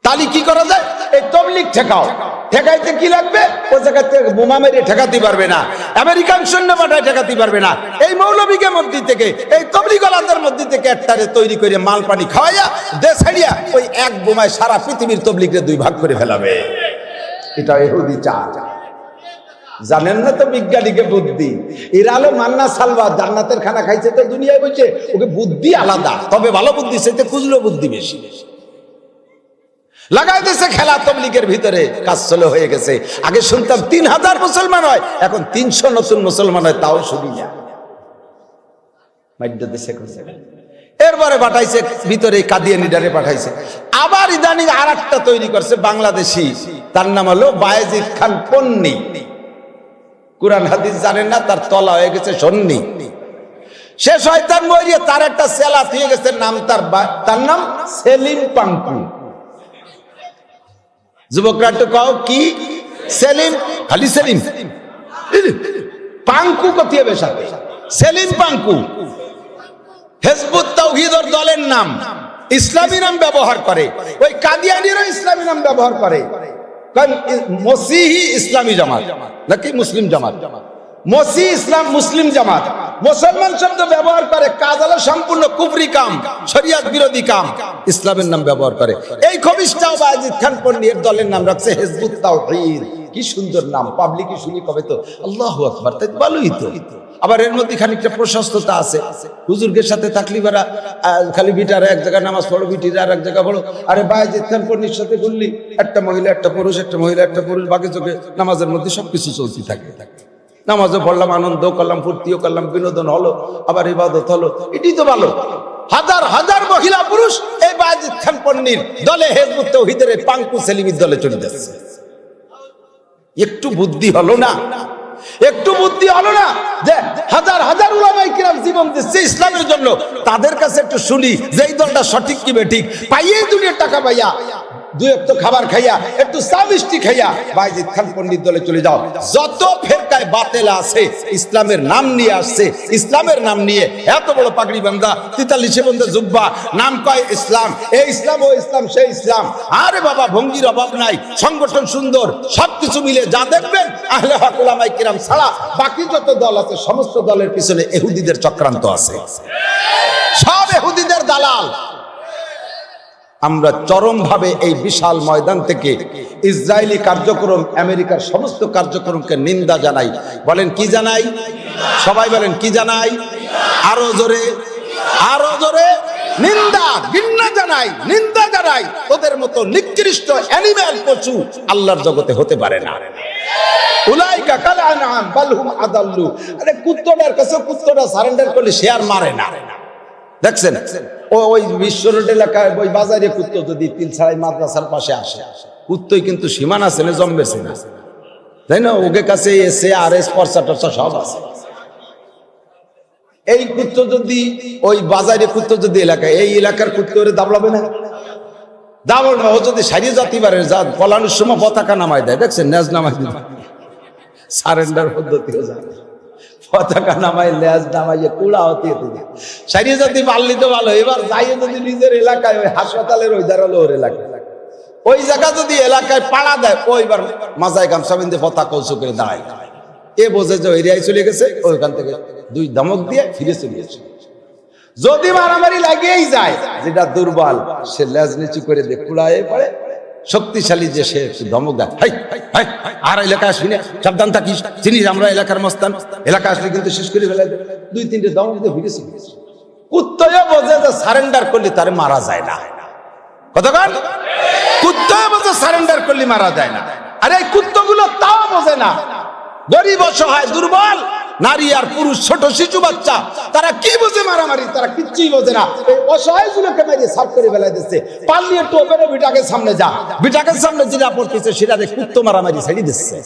তাহলে কি করা যায়? এই তাবলীগ ঠেকাও, ঠেকাইতে কি লাগবে? ও জায়গা থেকে বোমা মেরে ঠেকাতে পারবে না, আমেরিকান সৈন্য পাঠায় ঠেকাতে পারবে না। এই মৌলবীকে মধ্যে থেকে, এই তবলিগলাদের মধ্যে থেকে একটারে তৈরি করে মাল পানি খাওয়াইয়া দেশ হারিয়া ওই এক বোমায় সারা পৃথিবীর তবলিগকে দুই ভাগ করে ফেলাবে। এটা ইহুদি চাল। জানেন না তো বিজ্ঞানীকে বুদ্ধি। এরা হলো মান্না সালবা, জান্নাতের খানা খাইছে তো দুনিয়ায় বসে, ওকে বুদ্ধি আলাদা, তবে ভালো বুদ্ধি, সেটা খুঁজলো বুদ্ধি বেশি লাগাই দিয়েছে খেলা তবলিগের ভিতরে। কাজ চলে হয়ে গেছে। আগে শুনতাম 3000 মুসলমান হয়, এখন 300 নতুন মুসলমান হয়, তাও শুনি না। এরপরে পাঠাইছে ভিতরে কাদিয়ানিডারে পাঠাইছে। আবার ইদানিং আর একটা তৈরি করছে বাংলাদেশি, তার নাম হলো বায়েজিদ খান পন্নী। কুরআন হাদিস জানেন না, তার তলা হয়ে গেছে সন্নি। সে শয়তান মরিয়ে তার একটা সেলা হয়ে গেছে নাম, তার নাম সেলিম পাঙ্কু। যুবকরা একটু কও কি সেলিম? খালি সেলিম, পাঙ্কু কতিয়ে বেশাতে সেলিম পাঙ্কু। হিজবুত তাওহীদের দলের নাম, ইসলামী নাম ব্যবহার করে। ওই কাদিয়ানিরও ইসলামী নাম ব্যবহার করে। মসিহি ইসলামী জামাত নাকি মুসলিম জামাত? মসিহ ইসলাম মুসলিম জামাত। মুসলমান শব্দ ব্যবহার করে, কাজ হলো সম্পূর্ণ কুফরি কাম, শরিয়ত বিরোধী কাম, ইসলামের নাম ব্যবহার করে। এই খবিশটাও বায়েজিদ খান পন্নীর দলের নাম রাখছে হিজবুত তাওহীদ। কি সুন্দর নাম, পাবলিকই শুনি কবে তো আল্লাহু আকবার, তাই ভালোই তো। আবার এর মধ্যে খানিকটা প্রশস্ততা আছে। হুজুরদের সাথে থাকলি বারা খালি বিটার এক জায়গায় নামাজ পড়ো, বিটির আর এক জায়গা পড়ো। আরে বায়েজিদ খান পন্নীর সাথে বললি একটা মহিলা একটা পুরুষ, একটা মহিলা একটা পুরুষ, বাকি চোখে নামাজের মধ্যে সবকিছু চলতে থাকে। নামাজও পড়লাম, আনন্দ করলাম, ফুর্তিও করলাম, বিনোদন হলো, আবার ইবাদত হলো, এটাই তো ভালো। হাজার হাজার মহিলা পুরুষ এই বায়েজিদ খান পন্নীর দলে, হিজবুত তাওহীদের পাঙ্কু সেলিমির দলে চলে যাচ্ছে। একটু বুদ্ধি হলো না? একটু বুদ্ধি হলো না যে হাজার হাজার উলামায়ে কিরাম জীবন দিচ্ছে ইসলামের জন্য, তাদের কাছে একটু শুনি যে এই দলটা সঠিক কি বেঠিক। পাইয়েই দুনিয়ার টাকা পাইয়া, দুই একটু খাবার খাইয়া, একটু চা মিষ্টি খাইয়া বায়েজিদ খান পন্ডিত দলে চলে যাও। যত ফেরকায় বাতিল আছে ইসলামের নাম নিয়ে আসছে, ইসলামের নাম নিয়ে এত বড় পাগড়ি বান্ধা, 43 বন্ধে জুব্বা, নাম কয় ইসলাম, এই ইসলাম ও ইসলাম সেই ইসলাম। আরে বাবা, ভঙ্গির অভাব নাই, সংগঠন সুন্দর, সবকিছু মিলে যা দেখবেন আহলে হক উলামায়ে কিরাম ছাড়া বাকি যত দল আছে সমস্ত দলের পিছনে ইহুদিদের চক্রান্ত আছে, সব ইহুদিদের দালাল। আমরা চরমভাবে এই বিশাল ময়দান থেকে ইসরায়েলি কার্যক্রম, আমেরিকার সমস্ত কার্যক্রমকে নিন্দা জানাই। বলেন কি জানাই? সবাই বলেন কি জানাই? আরো জোরে, আরো জোরে। নিন্দা, ঘৃণা জানাই, নিন্দা জানাই। ওদের মতো নিকৃষ্ট অ্যানিম্যাল, পশু আল্লাহর জগতে হতে পারে না। উলাইকা কাল আনআম বাল হুম আদাল্লু। আরে কুত্তটার কাছে কুত্তটা সারেন্ডার করলে সে আর মারে না। দেখছেন ওই বিশ্ব রোড এলাকায় ওই বাজারে কুত্তো যদি তিলছাড়াই মাদ্রাসার পাশে আসে, কুত্তই কিন্তু সীমানা আছে না, জম্বেছে না, তাই না? ওকে কাছে এসে আর এস পর্চা টর্চা সব আছে। এই কুত্তো যদি ওই বাজারে কুত্তো যদি এলাকায়, এই এলাকার কুত্তো ওরে দাবলাবে না, দাবল না। ও যদি সারিয়ে জাতি পারে, যা পলানোর সময় পতাকা নামায় দেয়, দেখছেন ন্যাজ নামাই দিল, সারেন্ডার পদ্ধতিও জানে, পতাকা নামাই, লেজ নামাইয়ে কুড়া হতে সারিয়ে যদি পারলি তো ভালো। এবার যাইয়ে যদি নিজের এলাকায়, ওই হাসপাতালের ওই দাঁড়ালো ওর এলাকায়, ওই জায়গা যদি এলাকায় পাড়া দেয়, ওইবার মাজায় গামছা বেঁধে পতাকা উঁচু করে দাঁড়ায়, এ বোঝে যে এরিয়ায় চলে গেছে, ওইখান থেকে দুই ধমক দিয়ে ফিরে চলে গেছে। যদি মারামারি লাগিয়েই যায়, যেটা দুর্বল সে লেজ নিচু করে দিয়ে কুড়ায় পড়ে, শক্তিশালী যে সে ধমক দেয়, আর এলাকায় আসবি না, সাবধান থাকিস, চিনিস আমরা এলাকার মস্তান, এলাকা আসলে কিন্তু শেষ করে ফেলে, 2-3টে ধমক দিয়ে ফিরে চলে গেছে। কুত্তও বোঝে যে সারেন্ডার করলে তার মারা যায় না। কতক্ষণ? কুত্তও বোঝে সারেন্ডার করলে মারা যায় না। আর এই কুত্তগুলো তাও বোঝে না। গরিব, অসহায়, দুর্বল নারী আর পুরুষ, ছোট শিশু বাচ্চা, তারা কি বোঝে মারামারি? তারা কিচ্ছুই বোঝে না। এই অসহায় গুলোকে মেরে সাফ করে ফেলাই দিচ্ছে। পারলি একটু ওপেনে বিটাকে সামনে যা, বিটাকে সামনে যেটা পড়তেছে সেটা কুত্তো মারামারি ছেড়ে দিচ্ছে।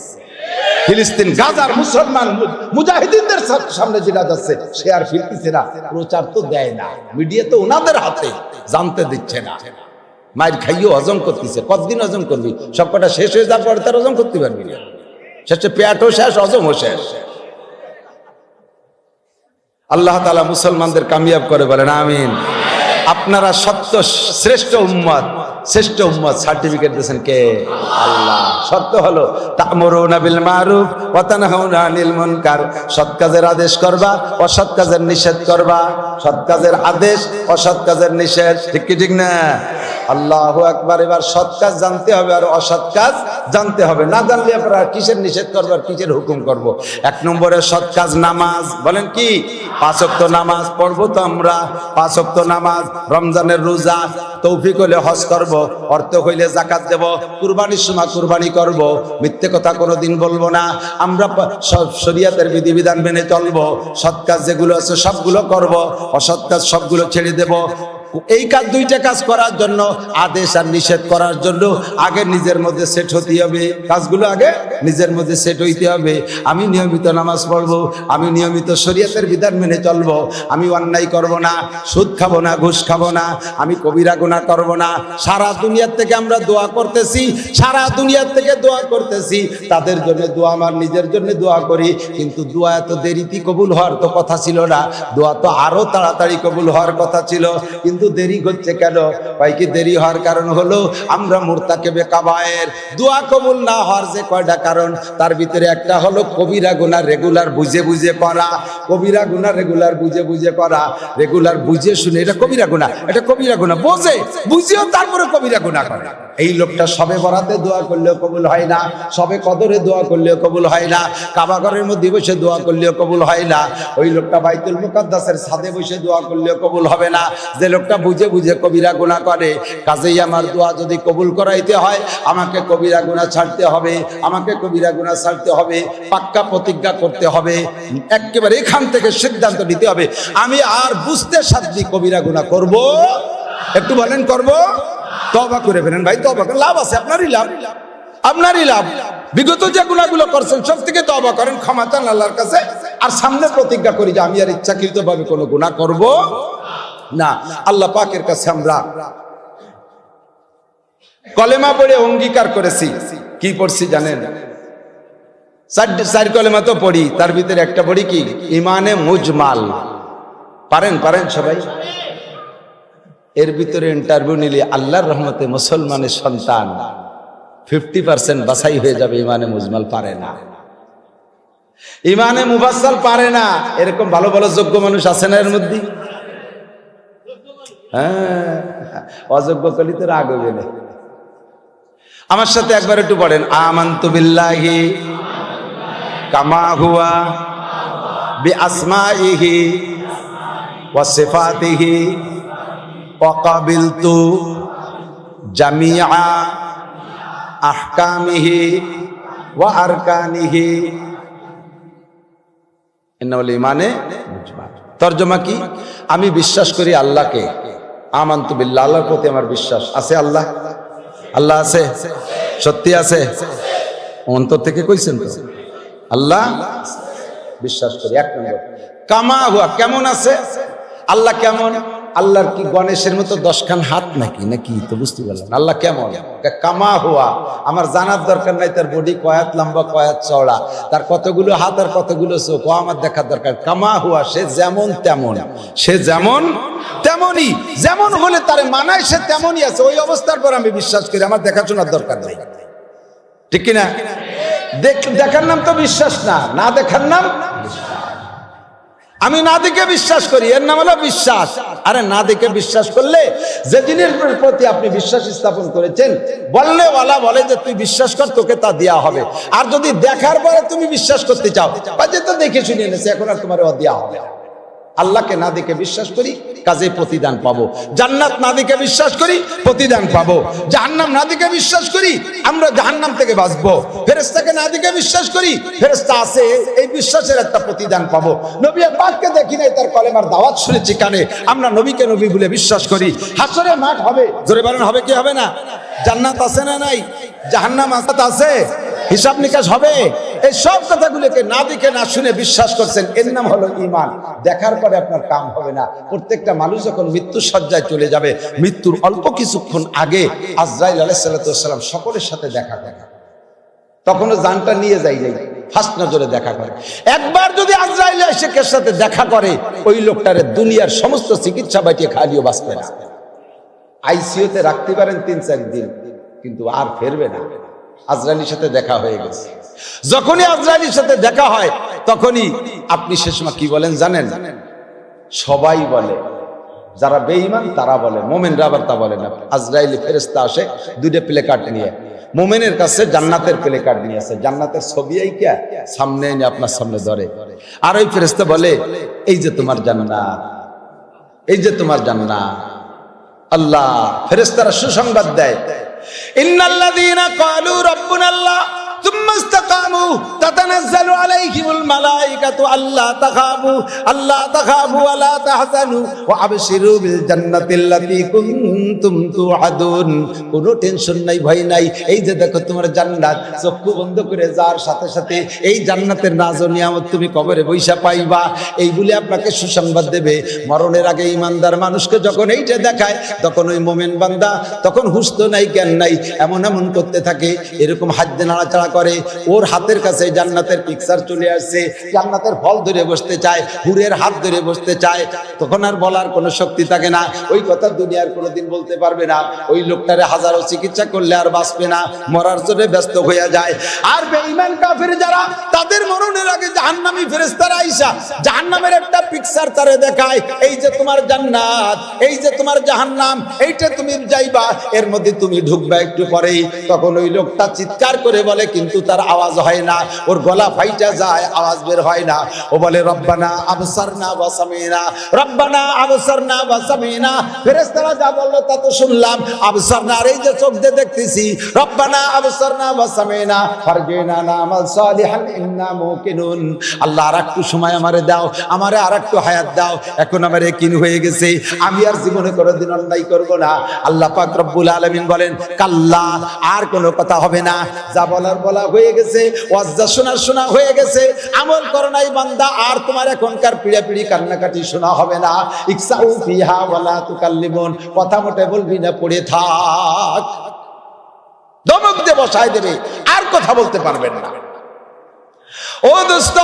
ফিলিস্তিন, গাজার মুসলমান মুজাহিদিনদের সামনে যেটা যাচ্ছে সে আর ফিরতেছে না। প্রচার তো দেয় না, মিডিয়া তো ওনাদের হাতে, জানতে দিচ্ছে না। মায়ের খাইও হজম করতেছে। কতদিন হজম করবি? সবকটা শেষ হয়ে যাওয়ার পরে তার হজম করতে পারবি না। শেষে পেটও শেষ, হজমও শেষ। আল্লাহ তাআলা মুসলমানদের কামিয়াব করে, বলেন আমিন। আপনারা সত্য শ্রেষ্ঠ উম্মত, শ্রেষ্ঠ উম্মত সার্টিফিকেট দিয়েছেন কে? আল্লাহ। শর্ত হলো তা'মুরুনা বিল মারুফ ওয়া তানহাউনা আনিল মুনকার, সৎ কাজের আদেশ করবা, অসৎ কাজের নিষেধ করবা। সৎ কাজের আদেশ, অসৎ কাজের নিষেধ, ঠিক কি ঠিক না? আল্লাহু আকবার। এবার সৎ কাজ জানতে হবে আর অসৎ কাজ জানতে হবে। না জানলে আপনারা কিসের নিষেধ করবো আর কিসের হুকুম করব? এক নম্বরে সৎ কাজ নামাজ। বলেন কি? 5 ওয়াক্ত নামাজ পড়বো তো আমরা, 5 ওয়াক্ত নামাজ, রমজানের রোজা, তৌফিক হলে হজ করব, অর্থ হইলে যাকাত দেব, কুরবানির সময় কুরবানি করব, মিথ্যে কথা কোনোদিন বলবো না, আমরা সব শরীয়তের বিধিবিধান মেনে চলবো, সৎ কাজ যেগুলো আছে সবগুলো করব, অসৎ কাজ সবগুলো ছেড়ে দেব। এই কাজ, দুইটা কাজ করার জন্য, আদেশ আর নিষেধ করার জন্য আগে নিজের মধ্যে সেট হতে হবে। কাজগুলো আগে নিজের মধ্যে সেট হইতে হবে। আমি নিয়মিত নামাজ পড়বো, আমি নিয়মিত শরীয়তের বিধান মেনে চলবো, আমি অন্যায় করব না, সুদ খাবো না, ঘুষ খাবো না, আমি কবিরা গুনাহ করব না। সারা দুনিয়ার থেকে আমরা দোয়া করতেছি, সারা দুনিয়ার থেকে দোয়া করতেছি, তাদের জন্য দোয়া, আমার নিজের জন্য দোয়া করি, কিন্তু দোয়া এত দেরিতে কবুল হওয়ার তো কথা ছিল না, দোয়া তো আরো তাড়াতাড়ি কবুল হওয়ার কথা ছিল, কিন্তু দেরি হচ্ছে কেন? ভাই কি দেরি হওয়ার কারণ হলো আমরা মুরতাকিবে কাবায়ের। দোয়া কবুল না হওয়ার যে কয়টা কারণ, তার ভিতরে একটা হলো কবিরা গুনাহ রেগুলার বুঝে বুঝে করা। কবিরা গুনাহ রেগুলার বুঝে বুঝে করা, রেগুলার বুঝে শুনে, এটা কবিরা গুনাহ, এটা কবিরা গুনাহ, বোঝে বুঝেও তারপরে কবিরা গুনাহ করে। এই লোকটা সবে বরাতে দোয়া করলেও কবুল হয় না, সবে কদরে দোয়া করলেও কবুল হয় না, কাবা ঘরের মধ্যে বসে দোয়া করলেও কবুল হয় না, ওই লোকটা বাইতুল মুকাদ্দাসের ছাদে বসে দোয়া করলেও কবুল হবে না, যে লোকটা বুঝে বুঝে কবিরা গুনাহ করে। কাজেই আমার দোয়া যদি কবুল করাইতে হয়, আমাকে কবিরা গুনাহ ছাড়তে হবে, আমাকে কবিরা গুনাহ ছাড়তে হবে, পাক্কা প্রতিজ্ঞা করতে হবে, একেবারে এখান থেকে সিদ্ধান্ত নিতে হবে, আমি আর বুঝতে সাধ্য কবিরা গুনাহ করব। একটু বলেন করব? তওবা করে ফেলেন ভাই, তওবা করেন, লাভ আছে, আপনারই লাভ, আপনারই লাভ। বিগত যে গুনাহগুলো করছেন সব থেকে তওবা করেন, ক্ষমা চান আল্লাহর কাছে, আর সামনে প্রতিজ্ঞা করি যে আমি আর ইচ্ছাকৃতভাবে কোনো গুনাহ করব না। আল্লাহ পাকের কাছে আমরা কলেমা পড়ে অঙ্গীকার করেছি। কি পড়ছি জানেন? 4 কলেমা তো পড়ি, তার ভিতরে একটা পড়ি কি? ইমানে মুজমাল। পারেন? পারেন সবাই? এর ভিতরে ইন্টারভিউ নিলে আল্লাহর রহমতে মুসলমানের সন্তান 50% বাছাই হয়ে যাবে। ইমানে মুজমাল পারে না, ইমানে মুফাসসাল পারে না, এরকম ভালো ভালো যোগ্য মানুষ আছে না এর মধ্যে? হ্যাঁ, অযোগ্য কলি তো রাগ হবে না। আমার সাথে একবার একটু পড়েন, আমানতু বিল্লাহি কামা হুয়া বিআসমাইহি ওয়া সিফাতিহি ওয়া কাবিলতু জামিআ আহকামিহি ওয়া আরকানিহি ইন্নাল ঈমানে মুজমাল। তরজমা কি? আমি বিশ্বাস করি আল্লাহকে, আমানতু বিল্লাহ, আল্লাহর প্রতি আমার বিশ্বাস আছে। আল্লাহ, আল্লাহ আছে, সত্যি আছে, অন্তর থেকে কইছেন তো? আল্লাহ বিশ্বাস করি। 1 নম্বর। কামা হুয়া, কেমন আছে আল্লাহ? কেমন? আল্লাহর কি গণেশের মতো 10খান হাত নাকি? নাকি তো বুঝতে পারলাম আল্লাহ কেমন। কামা হুয়া, আমার জানার দরকার নাই তার বডি কয়াত লম্বা কয়াত চওড়া, তার কতগুলো হাত আর কতগুলো চোখ, ও আমার দেখার দরকার। কামা হুয়া, সে যেমন তেমন, সে যেমন তেমনই, যেমন হলে তারে মানায় সে তেমনই আছে, ওই অবস্থার পর আমি বিশ্বাস করি, আমার দেখাশোনার দরকার নেই। ঠিক কিনা? দেখার নাম তো বিশ্বাস না, না দেখার নাম বিশ্বাস। আমি না দেখে বিশ্বাস করি, এর নাম হলো বিশ্বাস। আরে না দেখে বিশ্বাস করলে, যে জিনিসের প্রতি আপনি বিশ্বাস স্থাপন করেছেন, বললে ওয়ালা বলে যে তুই বিশ্বাস কর, তোকে তা দেয়া হবে। আর যদি দেখার পরে তুমি বিশ্বাস করতে চাও, যে তো দেখে শুনে এনেছে, এখন আর তোমার দেয়া হবে। আল্লাহকে না দেখে বিশ্বাস করি, কাজে প্রতিদান পাবো। জান্নাত না দেখে বিশ্বাস করি, প্রতিদান পাবো। জাহান্নাম না দেখে বিশ্বাস করি, আমরা জাহান্নাম থেকে বাঁচবো। ফেরেশতাকে না দেখে বিশ্বাস করি, ফেরেশতা আছে, এই বিশ্বাসের একটা প্রতিদান পাবো। নবী পাককে দেখি নাই, তার কলেমার দাওয়াত শুনেছি কানে, আমরা নবীকে নবী বলে বিশ্বাস করি। হাসরে মাঠ হবে, জোরে বলেন হবে কি হবে না? জান্নাত আছে না নাই? জাহান্নাম আছে, হিসাব নিকাশ হবে। এই সব কথাগুলোকে না দেখে না শুনে বিশ্বাস করছেন, এর নাম হলো ঈমান। দেখার পরে আপনার কাম হবে না। প্রত্যেকটা মানুষ যখন মৃত্যুর শয্যায় চলে যাবে, মৃত্যুর অল্প কিছুক্ষণ আগে আজরাইল আলাইহিস সালাম সকলের সাথে দেখা করে, তখনও জানটা নিয়ে যায় নাই, ফার্স্ট নজরে দেখা করে। একবার যদি আজরাইল এসে কে সাথে দেখা করে, ওই লোকটারে দুনিয়ার সমস্ত চিকিৎসা বাটিয়ে খালিও বাঁচবে না। আইসিইউতে রাখতে পারেন 3-4 দিন, কিন্তু আর ফেরবে না। আজরাইলের সাথে দেখা হয়ে গেছে। যখনই আজরাইলের সাথে দেখা হয় তখনই আপনি সে সময় কি বলেন জানেন? সবাই বলে, যারা বেঈমান তারা বলে, মোমেনরা আবার তা বলে না। আজরাইল ফেরেশতা আসে দুইটা প্লে কার্ড নিয়ে, মোমেনের কাছে জান্নাতের প্লে কার্ড নিয়ে আসে, জান্নাতের ছবি আইকা সামনে এনে আপনার সামনে ধরে, আর ওই ফেরেশতা বলে এই যে তোমার জান্নাত, এই যে তোমার জান্নাত। আল্লাহ ফেরেশতারা সুসংবাদ দেয়, ইন্নাল্লাযীনা ক্বালু রাব্বুনাল্লাহ ثم استقاموا تتنزل عليهم الملائكة ألا تخافوا ولا تحزنوا وأبشروا بالجنة التي كنتم توعدون। কোনো টেনশন নাই, ভয় নাই, এই যে দেখো তোমার জান্নাত, চক্ষু বন্ধ করে যার সাথে সাথে এই জান্নাতের নাজ ও নিয়ামত তুমি কবরে বৈশা পাইবা, এই বলে আপনাকে সুসংবাদ দেবে। মরণের আগে ইমানদার মানুষকে যখন এইটা দেখায় তখন ওই মোমেন বান্দা তখন হুঁশ তো নাই, জ্ঞান নাই, এমন এমন করতে থাকে, এরকম হাত দিয়ে নাড়াচাড়া করে। ওর হাতের কাছে জান্নাতের পিকচার চলে আসছে, জান্নাতের ফল ধরে বসতে চায়, হুরের হাত ধরে বসতে চায়, তখন আর বলার কোনো শক্তি থাকে না। ওই কথা দুনিয়ার কোনোদিন বলতে পারবে না। ওই লোকটারে হাজারো চিকিৎসা করলে আর বাঁচবে না, মরার জন্য ব্যস্ত হয়ে যায়। আর বেঈমান কাফের যারা, তাদের মরণের আগে জাহান্নামী ফেরেশতারা আইসা জাহান্নামের একটা পিকচার তারে দেখায়, এই যে তোমার জান্নাত, এই যে তোমার জাহান্নাম, এইটা তুমি যাইবা, এর মধ্যে তুমি ঢুকবা একটু পরেই। তখন ওই লোকটা চিৎকার করে বলে, কিন্তু তার আওয়াজ হয় না, ওর গলা ফাইটা যায়, আওয়াজ বের হয় না। ও বলে রব্বানা আবসারনা ওয়া সামিনা, রব্বানা আবসারনা ওয়া সামিনা। ফেরেশতারা যা বললো তা তো শুনলাম, আবসারনা আর এই যে চোখ দিয়ে দেখতেছি, রব্বানা আবসারনা ওয়া সামিনা ফারজিনা নামাল সালিহান ইন্না মুকিনুন। আল্লাহ আর একটু সময় আমারে দাও, আমারে আর একটু হায়াত দাও, এখন আমার ইয়াকিন হয়ে গেছে, আমি আর জীবনে কোনোদিন অন্যায় করব না। আল্লাহ পাক রব্বুল আলামিন বলেন, কাল্লা, আর কোনো কথা হবে না, যা বলার বলা হয়ে গেছে, ওয়াজ যা শোনার শোনা হয়ে গেছে, আমল করো নাই বান্দা, আর তোমার এখনকার পিড়াপিড়ি কান্নাকাটি শোনা হবে না। ইকসাউ ফিহা ওয়ালা তুকাল্লিমুন, কথা মোটে বলবি না, পড়ে থাক, ধমক দিয়ে বসায় দেবে, আর কথা বলতে পারবেন না। ও দোস্ত,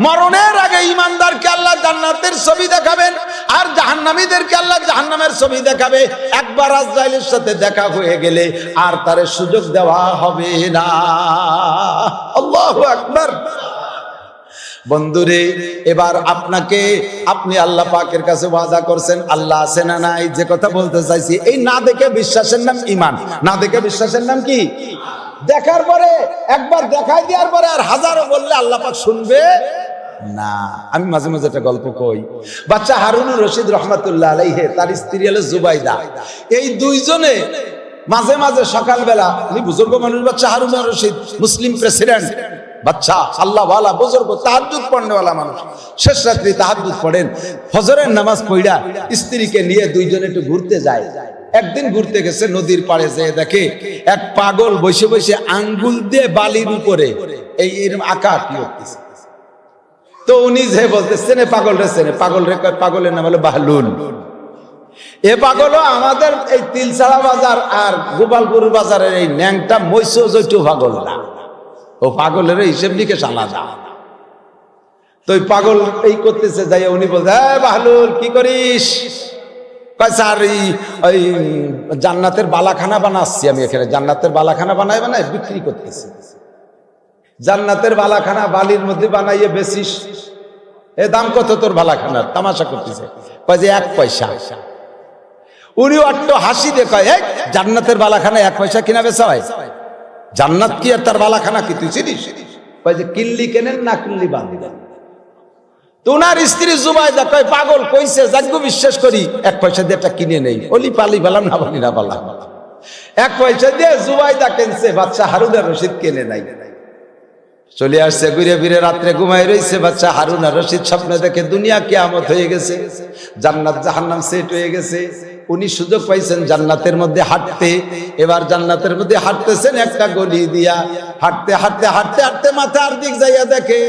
মরণের আগে ইমানদারকে আল্লাহ জান্নাতের ছবি দেখাবেন, আর জাহান্নামীদেরকে আল্লাহ জাহান্নামের ছবি দেখাবে। একবার আজরাইলের সাথে দেখা হয়ে গেলে আর তার সুযোগ দেওয়া হবে না। আল্লাহু আকবার। বন্ধুরে, এবার আপনি আল্লাহ পাকের কাছে ওয়াদা করছেন, আল্লাহ আছে না নাই, যে কথা বলতে চাইছি, এই না দেখে বিশ্বাসের নাম ঈমান, না দেখে বিশ্বাসের নাম কি? দেখার পরে, একবার দেখাই দেওয়ার পরে আর হাজারো বললে আল্লাহ পাক শুনবে না। আমি মাঝে মাঝে একটা গল্প কই, বাচ্চা হারুনুর রশিদ রহমাতুল্লাহ আলাইহি, তার স্ত্রী হলো জুবাইদা, এই দুইজনে মাঝে মাঝে সকালবেলা, উনি বুজুর্গ মানুষ, বাচ্চা হারুনুর রশিদ মুসলিম প্রেসিডেন্ট, বাচ্চা আল্লাহ ওয়ালা বুজুর্গ, তাহাজ্জুদ পড়নেওয়ালা মানুষ, শেষ রাত্রি তাহাজ্জুদ পড়েন, ফজরের নামাজ পড়া স্ত্রীকে নিয়ে দুইজনে একটু ঘুরতে যায়। একদিন ঘুরতে গেছে, নদীর পাড়ে যেয়ে দেখে এক পাগল বসে বসে আঙ্গুল দিয়ে বালির উপরে এই এরকম আঁকা আঁকি করতেছে। তো উনি যে বলতেছেন পাগল রে, পাগলের নাম হলো বাহলুল। এ পাগলও আমাদের এই তিলছাড়া বাজার আর গোপালপুর বাজারের এই ন্যাংটা মৈশো জৈটু পাগল না, ও পাগলের হিসেব নিকেশ আলাদা। তো ওই পাগল এই করতেছে, যাই উনি বলছে, বাহলুল কি করিস? স্যার ওই জান্নাতের বালাখানা বানাচ্ছি আমি, এখানে জান্নাতের বালাখানা বানাই বিক্রি করতেছি। জান্নাতের বালাখানা বালির মধ্যে বানাইয়ে বেচিস, এ দাম কত তোর বালাখানার? তামাশা করতেছে, কয় যে 1 পয়সা। উনি একটু হাসি দিয়ে কয়, জান্নাতের বালাখানা 1 পয়সা কিনা বেচা হয়? জান্নাত কি আর তার বালাখানা কি তুই চিনিস? কয় যে কিল্লি কেনেন না কিল্লি বাঁধবেন। তো ওনার স্ত্রী জুবাইদা কয়, পাগল কইছে, যাজ্ঞ বিশ্বাস করি, 1 পয়সা দিয়ে একটা কিনে নেই, ওলি পালি পেলাম না বলি না পালাম। 1 পয়সা দিয়ে জুবাইদা কিনছে, বাচ্চা হারুনুর রশিদ কেনে নাই। চলে আসছে, ঘুরে ফিরে রাত্রে ঘুমাই রয়েছে, বাচ্চা হারুনুর রশিদ স্বপ্নে দেখে দুনিয়া কিয়ামত হয়ে গেছে, জান্নাত জাহান্নাম সেট হয়ে গেছে। উনি সুযোগ পাইছেন জান্নাতের মধ্যে হাঁটতে। এবার জান্নাতের মধ্যে হাঁটতেছেন একটা গলি দিয়া, হাঁটতে হাঁটতে হাঁটতে হাঁটতে মাথার দিক যাইয়া দেখে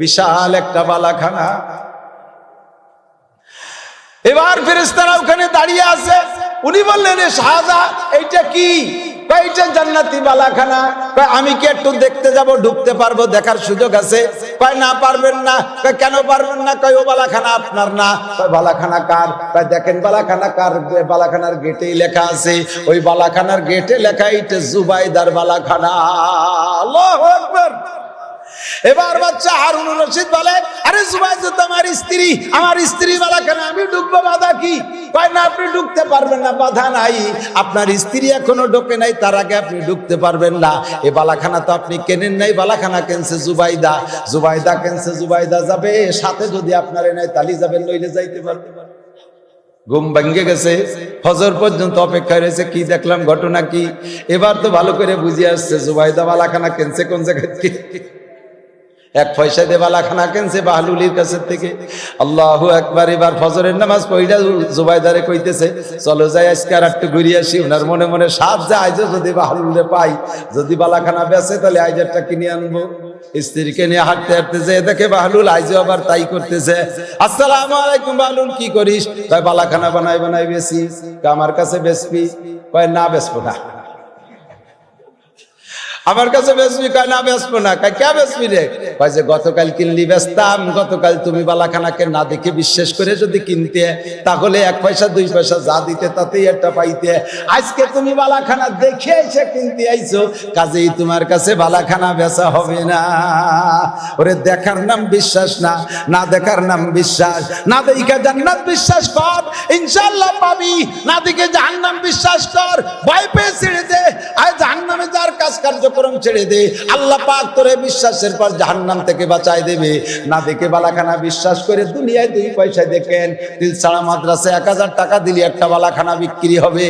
বিশাল একটা বালাখানা। এবার ফেরেশতারা ওখানে দাঁড়িয়ে আছে। উনি বললেন, শাহজা এইটা কি? এইটা জান্নাতি বালাখানা। আমি কি একটু দেখতে যাব? ঢুকতে পারবো? দেখার সুযোগ আছে? কয় না পারবেন না। কয় কেন পারবেন না? কয় ও বালাখানা আপনার না। কয় বালাখানা কার? কয় দেখেন বালাখানা কার, বালাখানার গেটেই লেখা আছে, ওই বালাখানার গেটে লেখা এটা জুবাইদার বালাখানা। আল্লাহু আকবার। এবার বাচ্চা হারুনুর রশিদ বলে, আরে জুবাইদা তো আমার স্ত্রী, আমার স্ত্রী বালাখানা, আমি ঢুকবো, বাধা কি? কয় না আপনি ঢুকতে পারবেন না, বাধা নাই, আপনার স্ত্রী এখনো ঢোকে নাই, তার আগে আপনি ঢুকতে পারবেন না। এ বালাখানা তো আপনি কেনেন নাই, বালাখানা কেনছে জুবাইদা, জুবাইদা কেনছে, জুবাইদা যাবে সাথে, যদি আপনারে নাই তালি যাবেন, নইলে যাইতে পারবেন। ঘুম ভেঙে গেছে, ফজর পর্যন্ত অপেক্ষা রয়েছে, কি দেখলাম, ঘটনা কি? এবার তো ভালো করে বুঝে আসছে জুবাইদা বালাখানা কেনছে কোন জায়গা থেকে। এক পয়সা দিয়ে বালাখানা কেনছে বাহলুলির কাছে থেকে। আল্লাহু আকবার। এবার ফজরের নামাজ পড়িয়া জুবাইদারে কইতেছে, চলো যাই আজকে আর একটু ঘুরে আসি। ওনার মনে মনে সাত যায়, আইজ যদি বাহলুলে পাই, যদি বালাখানা বেচে তাহলে আইজারটা কিনে আনবো। স্ত্রীকে নিয়ে হাঁটতে হাঁটতে যে দেখে বাহলুল আইজও আবার তাই করতেছে। আসসালামু আলাইকুম বাহলুল, কি করিস? কয় বালাখানা বানাই বানাই বেশি। আমার কাছে বেচবি? কয় না বেচবো না। আমার কাছে বেচবি? কয় না বেচবো না। কয় কে বেচবি রে? কয় যে গতকাল কিনলি বেচতাম, গতকাল তুমি বালাখানাকে না দেখে বিশ্বাস করে যদি কিনতে, তাহলে এক পয়সা দুই পয়সা যা দিতে তাতেই একটা পাইতে। আজকে তুমি বালাখানা দেখে এসে কিনতে আইছো, কাজেই তোমার কাছে বালাখানা বেচা হবে না। ওরে দেখার নাম বিশ্বাস না, না দেখার নাম বিশ্বাস। না দেখে জান্নাত বিশ্বাস কর, ইনশাআল্লাহ পাবি। না দেখে জাহান্নাম বিশ্বাস কর, ভয় পেয়ে ছেড়ে দে। আর জাহান্নামে যার কাজ কার্যক্রম ছেড়ে দে, আল্লাহ পাক তোরে বিশ্বাসের পর জাহান্নাম থেকে বাঁচাই দেবে। না দেখে বালাখানা বিশ্বাস করে দুনিয়ায় দুই পয়সা দেখেন, তিলছাড়া মাদ্রাসায় 1000 টাকা দিলে একটা বালাখানা বিক্রি হবে।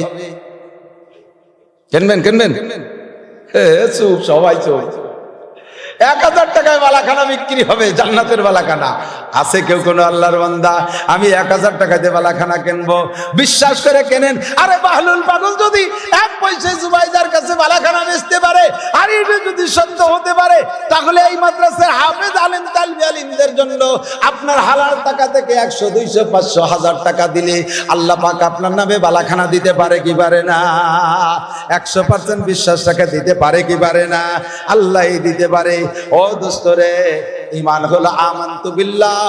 কিনবেন? কিনবেন? চুপ, সবাই চুপ। 1000 টাকায় বালাখানা বিক্রি হবে, জান্নাতের বালাখানা। আছে কেউ কোনো আল্লাহর বান্দা আমি 1000 টাকা দিয়ে বালাখানা কিনবো? বিশ্বাস করে কেনেন। আরে বাহলুল পাগল যদি এক পয়সায় জুবাইদার কাছে বালাখানা বেচতে পারে, আর এটা যদি সত্য হতে পারে, তাহলে এই মাদ্রাসার হাফেজ আলেম তালবি আলিমদের জন্য আপনার হালাল টাকা থেকে 100 200 500 1000 টাকা দিলে আল্লাহ পাক আপনার নামে বালাখানা দিতে পারে কি পারে না? 100% বিশ্বাস রাখে দিতে পারে কি পারে না? আল্লাহই দিতে পারে। ও দোস্তরে, ঈমান হলো আমানতু বিল্লাহ,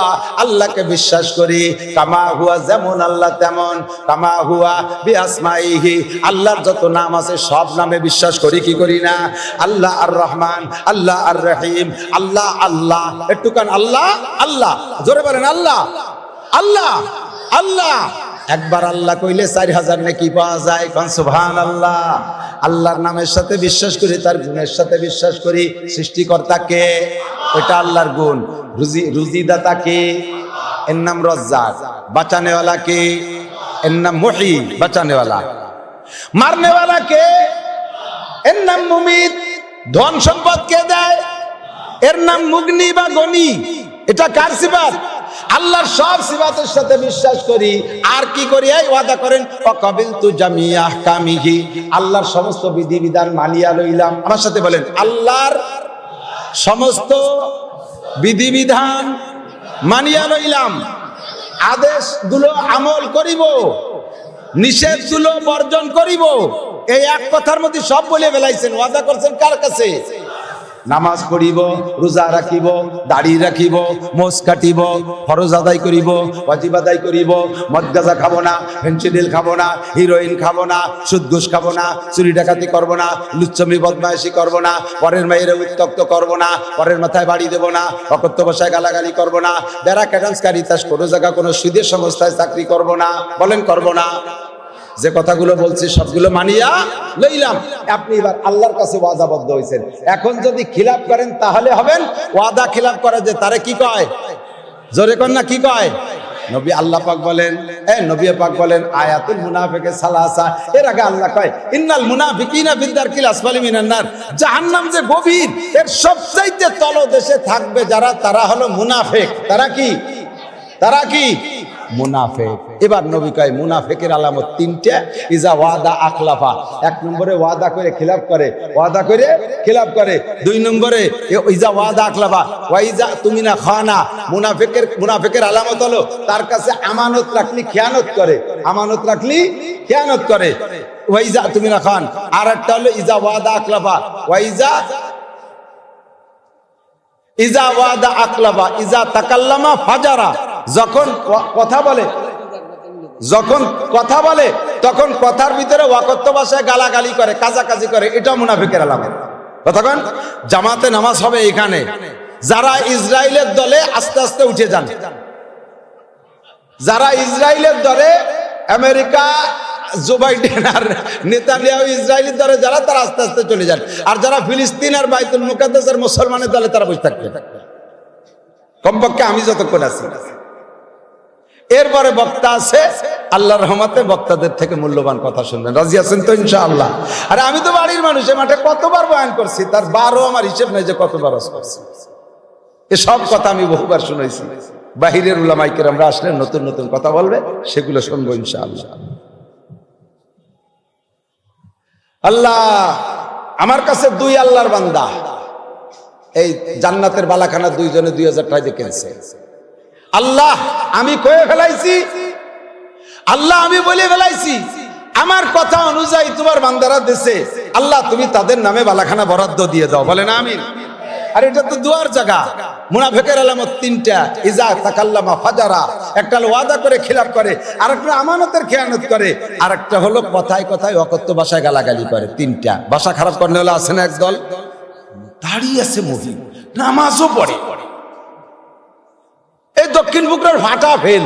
আল্লাহকে বিশ্বাস করি। কামা হুয়া, যেমন আল্লাহ তেমন। কামা হুয়া বিআসমাইহি, আল্লাহর যত নাম আছে সব নামে বিশ্বাস করি কি করি না? আল্লাহ আর রহমান, আল্লাহ আর রহিম, আল্লাহ আল্লাহ। একটুখান আল্লাহ আল্লাহ, জোরে বলেন আল্লাহ আল্লাহ আল্লাহ। একবার আল্লাহ কইলে 4000 নেকি পাওয়া যায়। কোন সুবহানাল্লাহ। আল্লাহর নামের সাথে বিশ্বাস করি, তার গুণের সাথে বিশ্বাস করি। সৃষ্টিকর্তা কে? এটা আল্লাহর গুণ। রুজিদাতা কে? এর নাম রজ্জাক। বাঁচানেওয়ালা কে? এর নাম মুহী, বাঁচানেওয়ালা। মারনেওয়ালা কে? এর নাম মুমিত। ধন সম্পদ কে দেয়? এর নাম মুগনি বা গনি। এটা কার সিফাত? আল্লাহর সব সিফাতের সাথে বিশ্বাস করি। আর কি করি? এই ওয়াদা করেন, ওয়াকাবিলতু জামিয়া আহকামিহি, আল্লাহর সমস্ত বিধিবিধান মানিয়া লইলাম। আমার সাথে বলেন, আল্লাহর সমস্ত বিধিবিধান মানিয়া লইলাম। আদেশগুলো আমল করিব, নিষেধগুলো বর্জন করিব। এই এক কথার মধ্যে সব বলে ফেলাইছেন। ওয়াদা করছেন কার কাছে? নামাজ পড়িব, রোজা রাখিব, দাড়ি রাখিব, মোষ কাটিব, ফরজ আদায় করিব, ওয়াজিব আদায় করিব, মদ গাঁজা খাবো না, ফেন্সিডিল খাবো না, হিরোইন খাবো না, সুদ ঘুষ খাবো না, চুরি ডাকাতি করবো না, লুচ্ছমি বদমাইশি করবো না, পরের মেয়েরে উত্তক্ত করবো না, পরের মাথায় বাড়ি দেবো না, অকথ্য ভাষায় গালাগালি করবো না, বেড়া ক্যাটান্স কারিতাস কোনো জায়গা কোনো সুদের সংস্থায় চাকরি করবো না। বলেন করবো না? যে কথাগুলো বলছি সবগুলো মানিয়া লইলাম। আপনি এবার আল্লাহর কাছে ওয়াদাবদ্ধ হয়েছেন। এখন যদি খিলাফ করেন তাহলে হবেন। ওয়াদা খিলাফ করে যে তারে কি কয়? জোরে কর না, কি কয়? নবী আল্লাহ পাক বলেন, নবী পাক বলেন আয়াতুল মুনাফিকে সালাসা। এর আগে আল্লাহ কয় ইন্নাল মুনাফিকিনা ফি দারকিল আসফালি মিনান নার, জাহান্নাম যে গভীর, এর সবচাইতে তলদেশে থাকবে যারা, তারা হলো মুনাফিক। তারা কি? তারা কি? মুনাফিক। এবার নবী কয় মুনাফিকের আলামত 3টা। ইজা ওয়াদা আখলাফা, 1 নম্বরে ওয়াদা করে খিলাফ করে, ওয়াদা করে খিলাফ করে। 2 নম্বরে ইজা ওয়াদা আখলাফা ওয়া ইজা তুমিনা খানা, মুনাফিকের আলামত হলো তার কাছে আমানত রাখলি খেয়ানত করে, আমানত রাখলি খেয়ানত করে। ওয়া ইজা তুমিনা খান। আর একটা হলো ইজা ওয়াদা আখলাফা ওয়া ইজা, 2 নম্বরে ওয়াদা করে খিলাফ করে, 3 নম্বরে ইজা তুমিনা খানা, মুনাফিকের আলামত হলো তার কাছে আমানত রাখলি খেয়ানত করে, আমানত রাখলি খেয়ানত করে। ওয়া ইজা তুমিনা খান। আর একটা হলো ইজা ওয়াদা আখলাফা ওয়া ইজা ইজা ওয়াদা আকলাবা ইজা তাকাল্লামা ফাজারা, যখন কথা বলে তখন কথার ভিতরে ওয়াকত্ব ভাষায় গালাগালি করে, কাজাকাজি করে, এটা মুনাফিকের আলামত। কতক্ষণ জামাতে নামাজ হবে এখানে, যারা ইসরায়েলের দলে আস্তে আস্তে উঠে যান, যারা ইসরায়েলের দলে আমেরিকা জো বাইডেন আর নেতানিয়াহু ইসরায়েলের দলে যারা, তারা আস্তে আস্তে চলে যান, আর যারা ফিলিস্তিন আর বাইতুল মুকাদ্দাসের মুসলমানের দলে তারা বসে থাকবে, কমপক্ষে আমি যতক্ষণ আছি। এরপরে বক্তা আছে, আল্লাহর রহমতে বক্তাদের থেকে মূল্যবান কথা শুনবেন, রাজি আছেন তো ইনশাআল্লাহ? আরে আমি তো বাড়ির মানুষ, এ মাঠে কতবার বয়ান করছি, তার 12 আমার হিসেব নাই যে কতবার করছি। এসব কথা আমি বহুবার শুনেছি। বাহিরের উলামায়ে কেরামরা আসলে নতুন নতুন কথা বলবে, সেগুলো শুনবো ইনশাআল্লাহ। আল্লাহ আমার কাছে 2 আল্লাহর বান্দা এই জান্নাতের বালাখানা 2 জনে 2000 টাকা দিয়ে কিনছে। আল্লাহ আমি কয়ে ফেলাইছি, আল্লাহ আমি বলে ফেলাইছি, আমার কথা অনুযায়ী তোমার বান্দারা দেশে, আল্লাহ তুমি তাদের নামে বালাখানা বরাদ্দ দিয়ে দাও, বলেন আমিন। আর এটা তো দুয়ার জায়গা। মুনাফিকের আলামত 3টা, ইজা তাকাল্লামা ফাজারা, একটা হলো ওয়াদা করে খিলাফ করে, আরেকটা আমানতের খেয়ানত করে, আরেকটা হলো কথায় কথায় অকথ্য ভাষায় গালাগালি করে। 3টা ভাষা খারাপ করলে হলো আছে না একদল, দাঁড়িয়ে আছে মুহিম, নামাজও পড়ে, এই দক্ষিণ বুকরার ফাটা ফেল,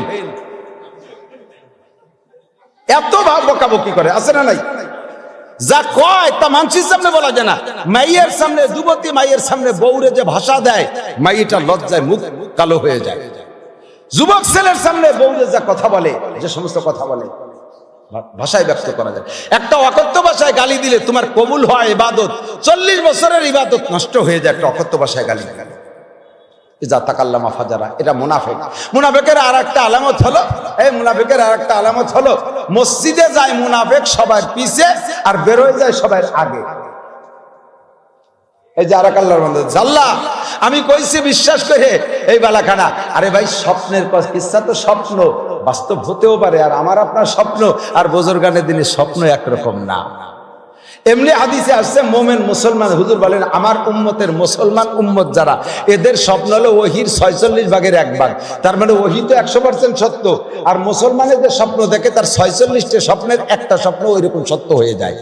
এত ভাব বকাবকি করে, আছে না নাই? যা কয় তা মানুষের সামনে বলা যায় না, মাইয়ের সামনে, যুবতী মাইয়ের সামনে বউরে যে ভাষা দেয়, মাইটা লজ্জায় মুখ কালো হয়ে যায়। যুবক ছেলের সামনে বউরে যা কথা বলে, যে সমস্ত কথা বলে, ভাষায় ব্যক্ত করা যায়। একটা অকথ্য ভাষায় গালি দিলে তোমার কবুল হয় ইবাদত, 40 বছরের ইবাদত নষ্ট হয়ে যায় একটা অকথ্য ভাষায় গালি দিলে। ইজা তাকাল্লামা ফাজারা, এটা মুনাফিক। মুনাফিকের আরেকটা আলামত হলো, এই মুনাফিকের আরেকটা আলামত হলো, মসজিদে যায় মুনাফিক সবার পিছে আর বের হয়ে যায় সবার আগে। এই যে আরেক আল্লাহর বান্দা, আল্লাহ আমি কইছি বিশ্বাস করে এই বালাখানা, আরে ভাই স্বপ্নের কিচ্ছা তো স্বপ্ন, বাস্তব হতেও পারে, আর আমার আপনার স্বপ্ন আর বুজুর্গানের দিনের স্বপ্ন একরকম না। এমনি হাদিসে আসছে, মোমেন মুসলমান, হুজুর বলেন আমার উম্মতের মুসলমান উম্মত যারা, এদের স্বপ্ন হলো ওহির 46 ভাগের 1 ভাগ। তার মানে ওহি তো 100% সত্য, আর মুসলমানের যে স্বপ্ন দেখে তার 46টা স্বপ্নের একটা স্বপ্ন ওইরকম সত্য হয়ে যায়।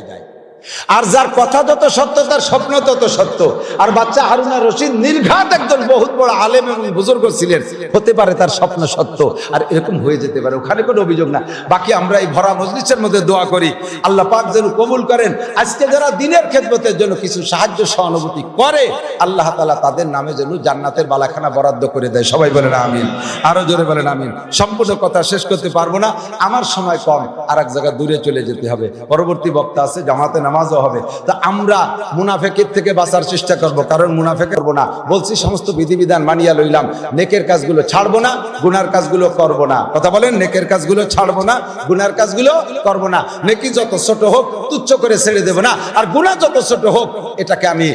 আর যার কথা যত সত্য তার স্বপ্ন তত সত্য। আর বাচ্চা হারুন আর রশিদ নির্ঘাত একজন বহুত বড় আলেম এবং বুজুর্গ ছিলেন, হতে পারে তার স্বপ্ন সত্য, আর এরকম হয়ে যেতে পারে, ওখানে কোনো অভিযোগ না। বাকি আমরা এই ভরা মজলিসের মধ্যে দোয়া করি আল্লাহ পাক যেন কবুল করেন। আজকে যারা দিনের খেদমতের জন্য কিছু সাহায্য সহানুভূতি করে, আল্লাহ তাআলা তাদের নামে যেন জান্নাতের বালাখানা বরাদ্দ করে দেয়। সবাই বলেন আমিন, আরো জোরে বলেন আমিন। সম্পূর্ণ কথা শেষ করতে পারবো না, আমার সময় কম, আর এক জায়গায় দূরে চলে যেতে হবে, পরবর্তী বক্তা আছে, জামাতে নামাজও হবে। তা আমরা মুনাফিকের থেকে বাঁচার চেষ্টা করব, কারণ মুনাফিক করব না বলছি, সমস্ত বিধিবিধান মানিয়া লইলাম, নেকের কাজগুলো ছাড়বো না, গুনার কাজগুলো করব না। কথা বলেন, নেকের কাজগুলো ছাড়বো না, গুনার কাজগুলো করব না। নেকি যত ছোট হোক তুচ্ছ করে ছেড়ে দেব না, আর গুনাহ যত ছোট হোক এটাকে আমি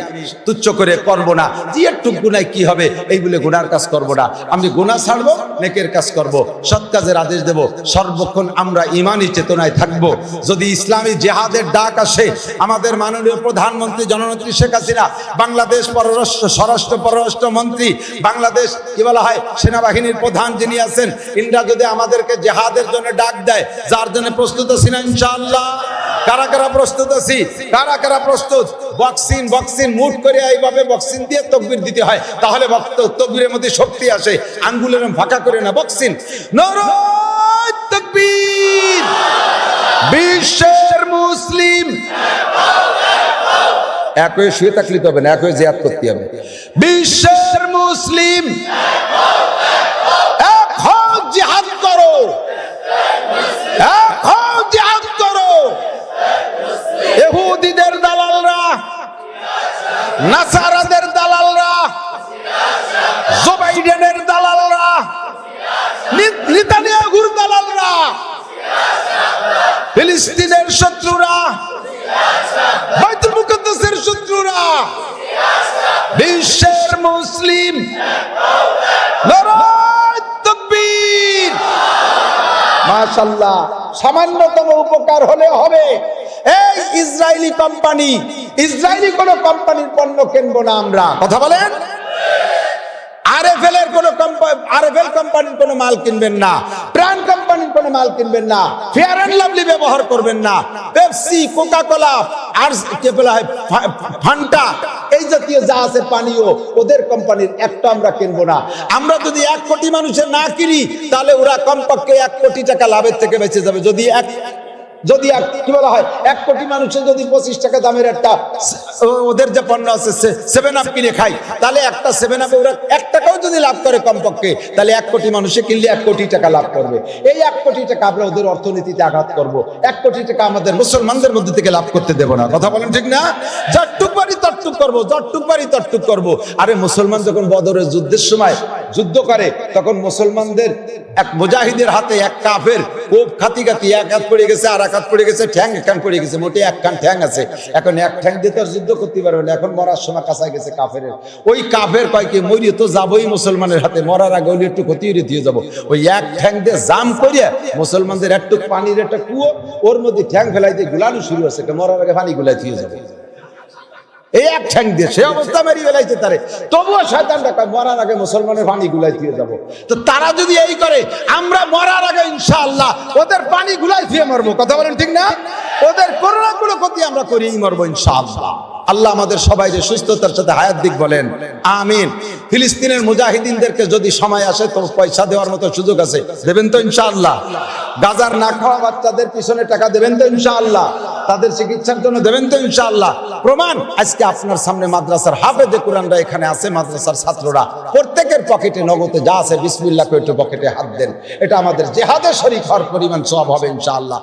তুচ্ছ করে করব না। যে একটু গুনায় কি হবে এই বলে গুনার কাজ করব না, আমি গুনাহ ছাড়বো, নেকের কাজ করব, সৎ কাজের আদেশ দেব। সর্বক্ষণ আমরা ঈমানি চেতনায় থাকব। যদি ইসলামী জিহাদের ডাক আসে, আমাদের মাননীয় প্রধানমন্ত্রী জননেত্রী শেখ হাসিনা, বাংলাদেশ স্বরাষ্ট্র পররাষ্ট্র মন্ত্রী, বাংলাদেশ কি বলা হয় সেনাবাহিনীর প্রধান যিনি আছেন, ইন্দ্রা যদি আমাদেরকে জিহাদের জন্য ডাক দেয়, যার জন্য প্রস্তুত আছি না ইনশাআল্লাহ? কারা কারা প্রস্তুত আছি? কারা কারা প্রস্তুত? বক্সিং মুট করে এইভাবে বক্সিং দিয়ে তাকবীর দিতে হয়, তাহলে তাকবীরের মধ্যে শক্তি আসে। আঙ্গুলের ফাঁকা করে না, বক্সিং। নারায়ে তাকবীর। বিশ্বের মুসলিম এক হয়ে শুয়ে থাকলে হবে না, এক হয়ে জিহাদ করতে হবে। বিশ্বের মুসলিম এক হও, জিহাদ করো, এক হও, জিহাদ করো। ইহুদিদের দালালরা, নাসারাদের দালালরা, জো বাইডেনের দালালরা, নেতানিয়াহুর দালালরা, ফিলিস্তিনের শত্রুরা, বাইতুল মুকাদ্দাসের শত্রুরা, বিশ্বের মুসলিম নারায়ে তাকবীর। মাশাআল্লাহ, সামান্যতম উপকার হলে হবে। এই ইসরায়েলি কোম্পানি, ইসরায়েলি কোন কোম্পানির পণ্য কিনবো না আমরা। কথা বলেন, আরএফএল এর কোনো আরএফএল কোম্পানির কোনো মাল কিনবেন না, প্রাণ কোম্পানির কোনো মাল কিনবেন না, ফেয়ার অ্যান্ড লাভলি ব্যবহার করবেন না, পেপসি, কোকা কোলা আর কি বলা হয় ফান্টা এই জাতীয় যা আছে পানীয় ওদের কোম্পানির একটা আমরা কিনবো না। আমরা যদি 1 কোটি মানুষের না কিনি তাহলে ওরা কমপক্ষে 1 কোটি টাকা লাভের থেকে বেঁচে যাবে। যদি কি বলা হয় 1 কোটি মানুষের যদি 25 টাকা দামের একটা ওদের যে পণ্য আছে 7 আপ কিনে খাই, তাহলে একটা 7 আপে ওরা 1 টাকাও যদি লাভ করে কমপক্ষে, তাহলে 1 কোটি মানুষে কিনলে 1 কোটি টাকা লাভ করবে। এই 1 কোটি টাকা আমরা ওদের অর্থনীতিতে আঘাত করব। 1 কোটি টাকা আমাদের মুসলমানদের মধ্যে থেকে লাভ করতে দেব না। কথা বলেন ঠিক না? যতটুক পারি ততটুক করবো, যতটুক পারি ততটুক করবো। আরে মুসলমান যখন বদরের যুদ্ধের সময় যুদ্ধ করে তখন মুসলমানদের এক মুজাহিদের হাতে এক কাফের খুব খাতি এক হাত পড়ে গেছে, আর এক হাত পড়ে গেছে, ঠ্যাং একখান পড়ে গেছে, মোটে একখান ঠ্যাং আছে। এখন 1 ঠ্যাং দিয়ে তো আর যুদ্ধ করতে পারবে না। এখন মরার সময় কাছায় গেছে কাফের। ওই কাফের কয় কি মরিয়ে তো যাবোই মুসলমানের হাতে, মরার আগে ওই একটু ক্ষতি দিয়ে যাবো। ওই 1 ঠ্যাং দিয়ে জাম করিয়া মুসলমানদের একটু পানির একটা কুয়ো, ওর মধ্যে ঠ্যাং ফেলাই দিয়ে গুলানো শুরু হচ্ছে, মরার আগে পানি গুলাই দিয়ে যাবে। এই 1 ঠ্যাং দিয়ে সে অবস্থা মেরিয়ে ফেলাইছে তারে, তবুও শয়তানটা কয় মরার আগে মুসলমানের পানি গুলাই দিয়ে যাবো। তো তারা যদি এই করে, আমরা মরার আগে ইনশাআল্লাহ ওদের পানি গুলাই দিয়ে মরবো। কথা বলেন ঠিক না? ওদের করোনা কোনো ক্ষতি আমরা করেই মরবো ইনশাআল্লাহ। আল্লাহ আমাদের সবাইকে সুস্থতার সাথে হায়াত দিক বলেন, আমিন। ফিলিস্তিনের মুজাহিদিনদেরকে যদি সময় আসে তো পয়সা দেওয়ার মতো সুযোগ আছে, দেবেন তো ইনশাআল্লাহ? গাজার না খাওয়া বাচ্চাদের পিছনে টাকা দেবেন তো ইনশাআল্লাহ? তাদের চিকিৎসার জন্য দেবেন তো ইনশাআল্লাহ? প্রমাণ আজকে আপনার সামনে মাদ্রাসার হাফেজে কোরআনরা এখানে আছে, মাদ্রাসার ছাত্ররা প্রত্যেকের পকেটে নগদে যা আছে বিসমিল্লাহ করে একটু পকেটে হাত দেন। এটা আমাদের জিহাদে শরীক হওয়ার পরিমাণ সওয়াব হবে ইনশাআল্লাহ।